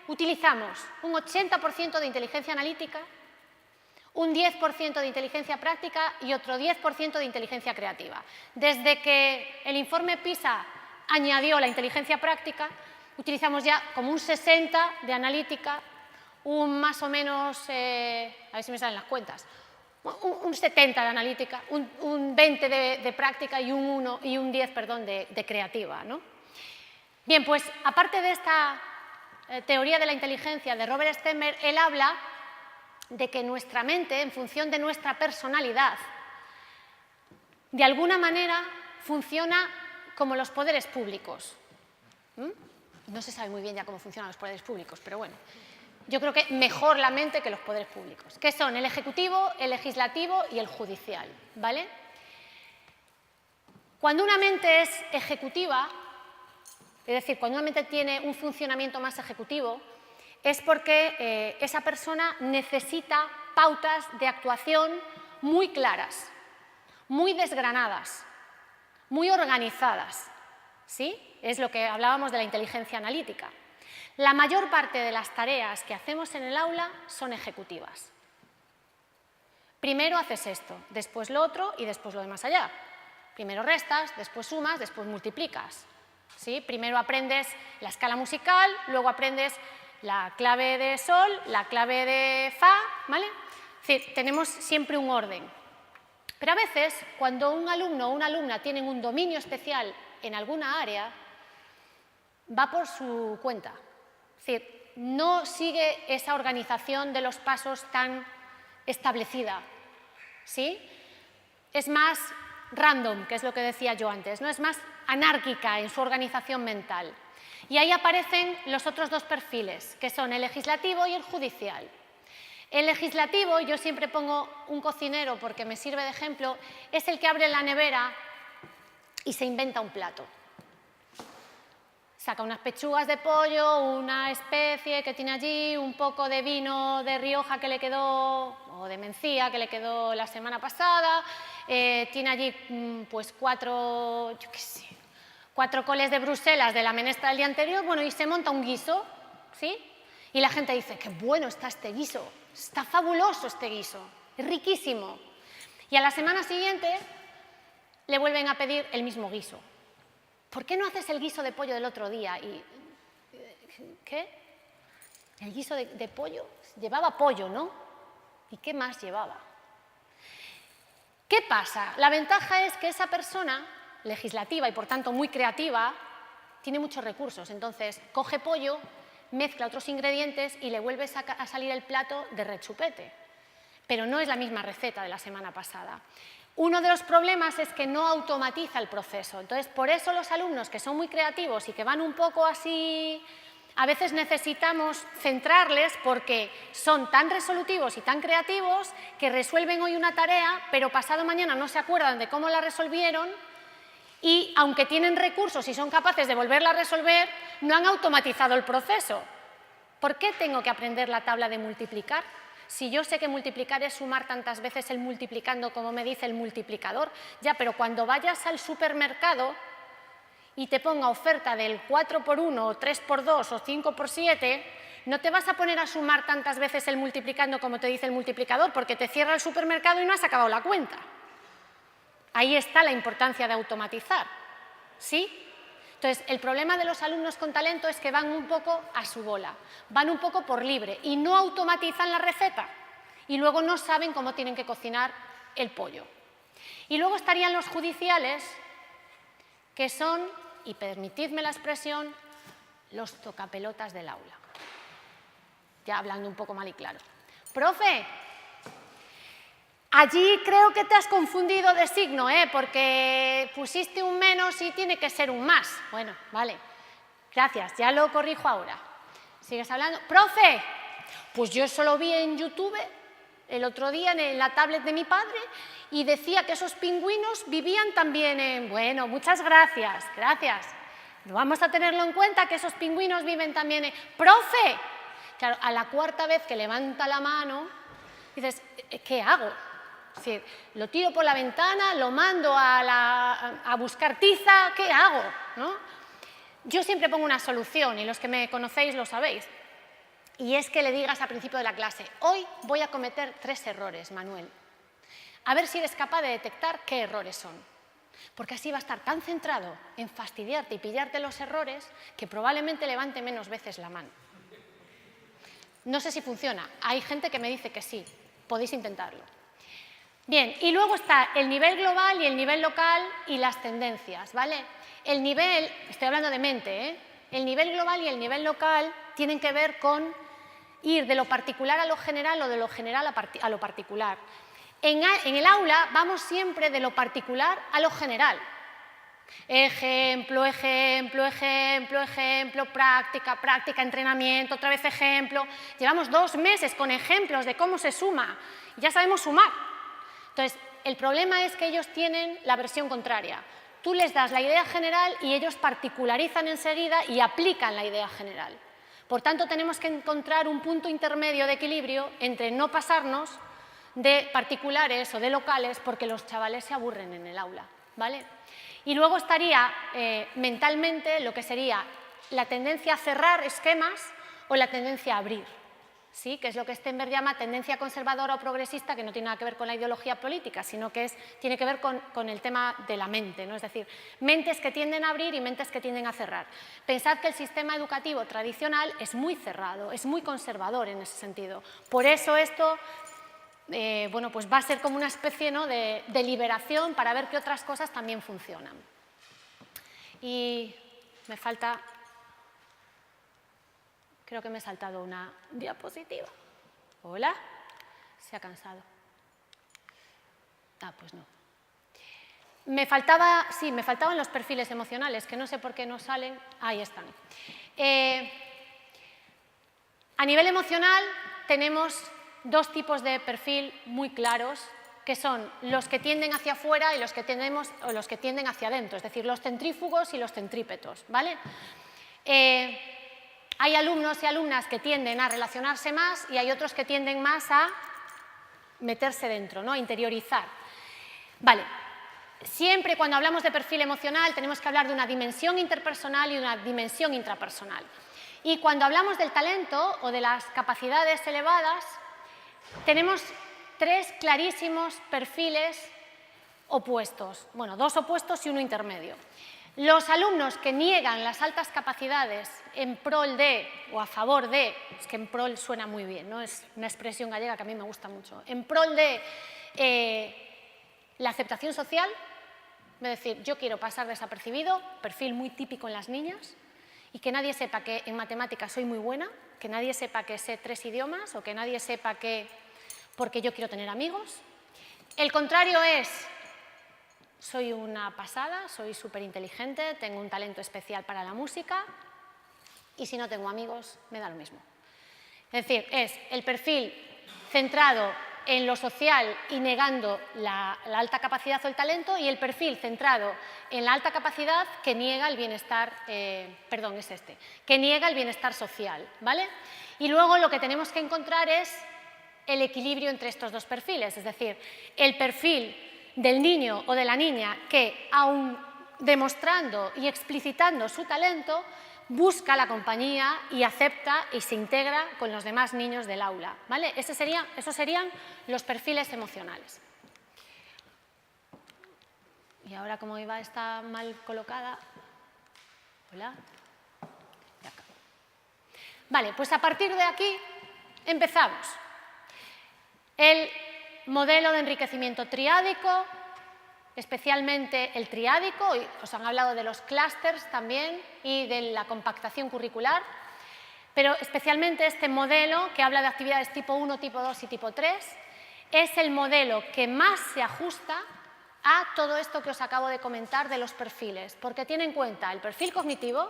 utilizamos un 80% de inteligencia analítica, un 10% de inteligencia práctica y otro 10% de inteligencia creativa. Desde que el informe PISA añadió la inteligencia práctica, utilizamos ya como un 60% de analítica, un más o menos, a ver si me salen las cuentas, un 70% de analítica, un 20% de práctica y un 10% de creativa, ¿no? Bien, pues aparte de esta teoría de la inteligencia de Robert Stemmer, él habla de que nuestra mente, en función de nuestra personalidad, de alguna manera funciona como los poderes públicos. No se sabe muy bien ya cómo funcionan los poderes públicos, pero bueno, yo creo que mejor la mente que los poderes públicos, que son el ejecutivo, el legislativo y el judicial, ¿vale? Cuando una mente es ejecutiva, es decir, cuando una mente tiene un funcionamiento más ejecutivo, es porque esa persona necesita pautas de actuación muy claras, muy desgranadas, muy organizadas, ¿sí? Es lo que hablábamos de la inteligencia analítica. La mayor parte de las tareas que hacemos en el aula son ejecutivas. Primero haces esto, después lo otro y después lo de más allá. Primero restas, después sumas, después multiplicas, ¿sí? Primero aprendes la escala musical, luego aprendes la clave de sol, la clave de fa, ¿vale? Es decir, tenemos siempre un orden. Pero a veces, cuando un alumno o una alumna tienen un dominio especial en alguna área, va por su cuenta. Es decir, no sigue esa organización de los pasos tan establecida, ¿sí? Es más random, que es lo que decía yo antes, ¿no? Es más anárquica en su organización mental. Y ahí aparecen los otros dos perfiles, que son el legislativo y el judicial. El legislativo, yo siempre pongo un cocinero porque me sirve de ejemplo, es el que abre la nevera y se inventa un plato. Saca unas pechugas de pollo, una especie que tiene allí, un poco de vino de Rioja que le quedó, o de Mencía que le quedó la semana pasada, tiene allí pues cuatro coles de Bruselas de la menestra del día anterior, bueno, y se monta un guiso, ¿sí? Y la gente dice, qué bueno está este guiso, está fabuloso este guiso, es riquísimo. Y a la semana siguiente le vuelven a pedir el mismo guiso. ¿Por qué no haces el guiso de pollo del otro día? Y, ¿qué? ¿El guiso de pollo? Llevaba pollo, ¿no? ¿Y qué más llevaba? ¿Qué pasa? La ventaja es que esa persona legislativa y por tanto muy creativa tiene muchos recursos. Entonces coge pollo, mezcla otros ingredientes y le vuelve a salir el plato de rechupete. Pero no es la misma receta de la semana pasada. Uno de los problemas es que no automatiza el proceso. Entonces, por eso los alumnos que son muy creativos y que van un poco así, a veces necesitamos centrarles porque son tan resolutivos y tan creativos que resuelven hoy una tarea, pero pasado mañana no se acuerdan de cómo la resolvieron y, aunque tienen recursos y son capaces de volverla a resolver, no han automatizado el proceso. ¿Por qué tengo que aprender la tabla de multiplicar? Si yo sé que multiplicar es sumar tantas veces el multiplicando como me dice el multiplicador, ya, pero cuando vayas al supermercado y te ponga oferta del 4×1 o 3×2 o 5×7, no te vas a poner a sumar tantas veces el multiplicando como te dice el multiplicador, porque te cierra el supermercado y no has acabado la cuenta. Ahí está la importancia de automatizar, ¿sí? Entonces, el problema de los alumnos con talento es que van un poco a su bola, van un poco por libre y no automatizan la receta y luego no saben cómo tienen que cocinar el pollo. Y luego estarían los judiciales, que son, y permitidme la expresión, los tocapelotas del aula. Ya hablando un poco mal y claro. Profe, allí creo que te has confundido de signo, porque pusiste un menos y tiene que ser un más. Bueno, vale, gracias, ya lo corrijo ahora. ¿Sigues hablando? Profe, pues yo eso lo vi en YouTube el otro día en la tablet de mi padre y decía que esos pingüinos vivían también en... Bueno, muchas gracias, gracias. Vamos a tenerlo en cuenta que esos pingüinos viven también en... ¡Profe! Claro, a la cuarta vez que levanta la mano, dices, ¿qué hago? Es decir, lo tiro por la ventana, lo mando a buscar tiza, ¿qué hago? ¿No? Yo siempre pongo una solución y los que me conocéis lo sabéis. Y es que le digas al principio de la clase, hoy voy a cometer 3 errores, Manuel. A ver si eres capaz de detectar qué errores son. Porque así va a estar tan centrado en fastidiarte y pillarte los errores que probablemente levante menos veces la mano. No sé si funciona. Hay gente que me dice que sí. Podéis intentarlo. Bien, y luego está el nivel global y el nivel local y las tendencias, ¿vale? El nivel, estoy hablando de mente, El nivel global y el nivel local tienen que ver con ir de lo particular a lo general o de lo general a lo particular. En el aula vamos siempre de lo particular a lo general. Ejemplo, ejemplo, ejemplo, ejemplo, práctica, práctica, entrenamiento, otra vez ejemplo. Llevamos 2 meses con ejemplos de cómo se suma y ya sabemos sumar. Entonces, el problema es que ellos tienen la versión contraria. Tú les das la idea general y ellos particularizan enseguida y aplican la idea general. Por tanto, tenemos que encontrar un punto intermedio de equilibrio entre no pasarnos de particulares o de locales porque los chavales se aburren en el aula, ¿vale? Y luego estaría mentalmente lo que sería la tendencia a cerrar esquemas o la tendencia a abrir, ¿sí? Que es lo que Stenberg llama tendencia conservadora o progresista, que no tiene nada que ver con la ideología política, sino que tiene que ver con el tema de la mente, ¿no? Es decir, mentes que tienden a abrir y mentes que tienden a cerrar. Pensad que el sistema educativo tradicional es muy cerrado, es muy conservador en ese sentido. Por eso esto bueno, pues va a ser como una especie, ¿no?, de liberación para ver qué otras cosas también funcionan. Y me falta... Creo que me he saltado una diapositiva. ¿Hola? Se ha cansado. Ah, pues no. Me faltaban los perfiles emocionales, que no sé por qué no salen. Ahí están. A nivel emocional tenemos 2 tipos de perfil muy claros, que son los que tienden hacia afuera y los que tienden hacia adentro, es decir, los centrífugos y los centrípetos, ¿vale? Hay alumnos y alumnas que tienden a relacionarse más y hay otros que tienden más a meterse dentro, ¿no?, a interiorizar. Vale, siempre cuando hablamos de perfil emocional tenemos que hablar de una dimensión interpersonal y una dimensión intrapersonal. Y cuando hablamos del talento o de las capacidades elevadas, tenemos 3 clarísimos perfiles opuestos, bueno, 2 opuestos y 1 intermedio. Los alumnos que niegan las altas capacidades en prol de o a favor de, es que en prol suena muy bien, ¿no?, es una expresión gallega que a mí me gusta mucho, en prol de la aceptación social, es decir, yo quiero pasar desapercibido, perfil muy típico en las niñas, y que nadie sepa que en matemáticas soy muy buena, que nadie sepa que sé 3 idiomas o que nadie sepa que porque yo quiero tener amigos. El contrario es, soy una pasada, soy súper inteligente, tengo un talento especial para la música y si no tengo amigos me da lo mismo. Es decir, es el perfil centrado en lo social y negando la alta capacidad o el talento, y el perfil centrado en la alta capacidad que niega el bienestar, que niega el bienestar social, ¿vale? Y luego lo que tenemos que encontrar es el equilibrio entre estos 2 perfiles, es decir, el perfil del niño o de la niña que, aun demostrando y explicitando su talento, busca la compañía y acepta y se integra con los demás niños del aula, ¿vale? Esos serían los perfiles emocionales. Y ahora, como iba esta mal colocada... Hola. Y acá. Vale, pues a partir de aquí empezamos. El modelo de enriquecimiento triádico, especialmente el triádico, os han hablado de los clústeres también y de la compactación curricular, pero especialmente este modelo que habla de actividades tipo 1, tipo 2 y tipo 3, es el modelo que más se ajusta a todo esto que os acabo de comentar de los perfiles, porque tiene en cuenta el perfil cognitivo,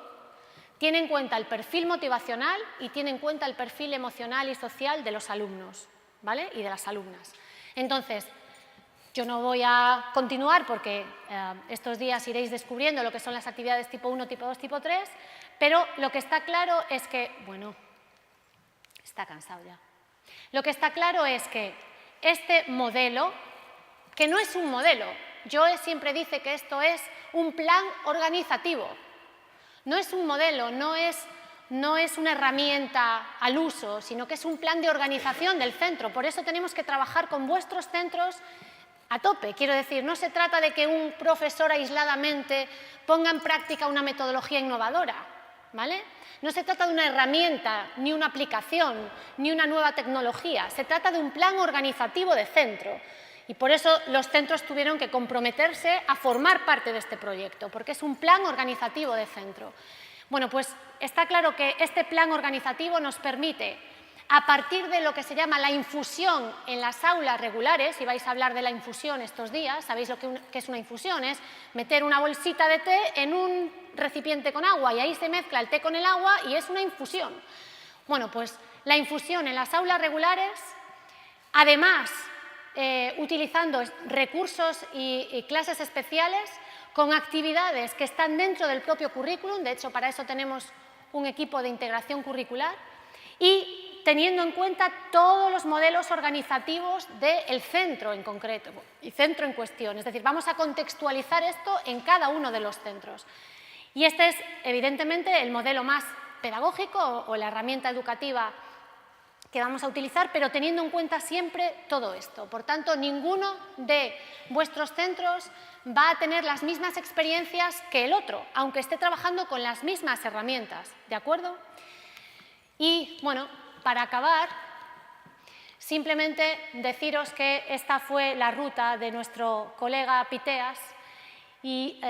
tiene en cuenta el perfil motivacional y tiene en cuenta el perfil emocional y social de los alumnos, ¿vale?, y de las alumnas. Entonces, yo no voy a continuar porque estos días iréis descubriendo lo que son las actividades tipo 1, tipo 2, tipo 3, pero lo que está claro es que, bueno, está cansado ya. Lo que está claro es que este modelo, que no es un modelo, Joe siempre dice que esto es un plan organizativo, no es un modelo, no es una herramienta al uso, sino que es un plan de organización del centro. Por eso tenemos que trabajar con vuestros centros a tope. Quiero decir, no se trata de que un profesor aisladamente ponga en práctica una metodología innovadora, ¿vale? No se trata de una herramienta, ni una aplicación, ni una nueva tecnología. Se trata de un plan organizativo de centro. Y por eso los centros tuvieron que comprometerse a formar parte de este proyecto, porque es un plan organizativo de centro. Bueno, pues está claro que este plan organizativo nos permite, a partir de lo que se llama la infusión en las aulas regulares, y vais a hablar de la infusión estos días, sabéis lo que es una infusión, es meter una bolsita de té en un recipiente con agua y ahí se mezcla el té con el agua y es una infusión. Bueno, pues la infusión en las aulas regulares, además utilizando recursos y clases especiales con actividades que están dentro del propio currículum, de hecho para eso tenemos un equipo de integración curricular, y teniendo en cuenta todos los modelos organizativos del centro en concreto y centro en cuestión. Es decir, vamos a contextualizar esto en cada uno de los centros. Y este es, evidentemente, el modelo más pedagógico o la herramienta educativa que vamos a utilizar, pero teniendo en cuenta siempre todo esto. Por tanto, ninguno de vuestros centros va a tener las mismas experiencias que el otro, aunque esté trabajando con las mismas herramientas, ¿de acuerdo? Y, bueno, para acabar, simplemente deciros que esta fue la ruta de nuestro colega Piteas y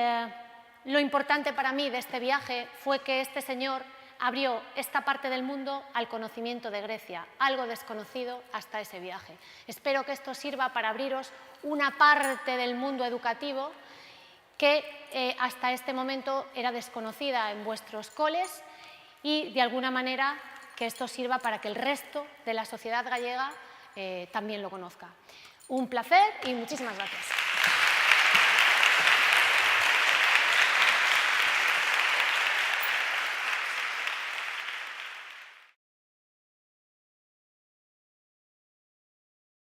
lo importante para mí de este viaje fue que este señor abrió esta parte del mundo al conocimiento de Grecia, algo desconocido hasta ese viaje. Espero que esto sirva para abriros una parte del mundo educativo que hasta este momento era desconocida en vuestros coles y, de alguna manera, que esto sirva para que el resto de la sociedad gallega también lo conozca. Un placer y muchísimas gracias.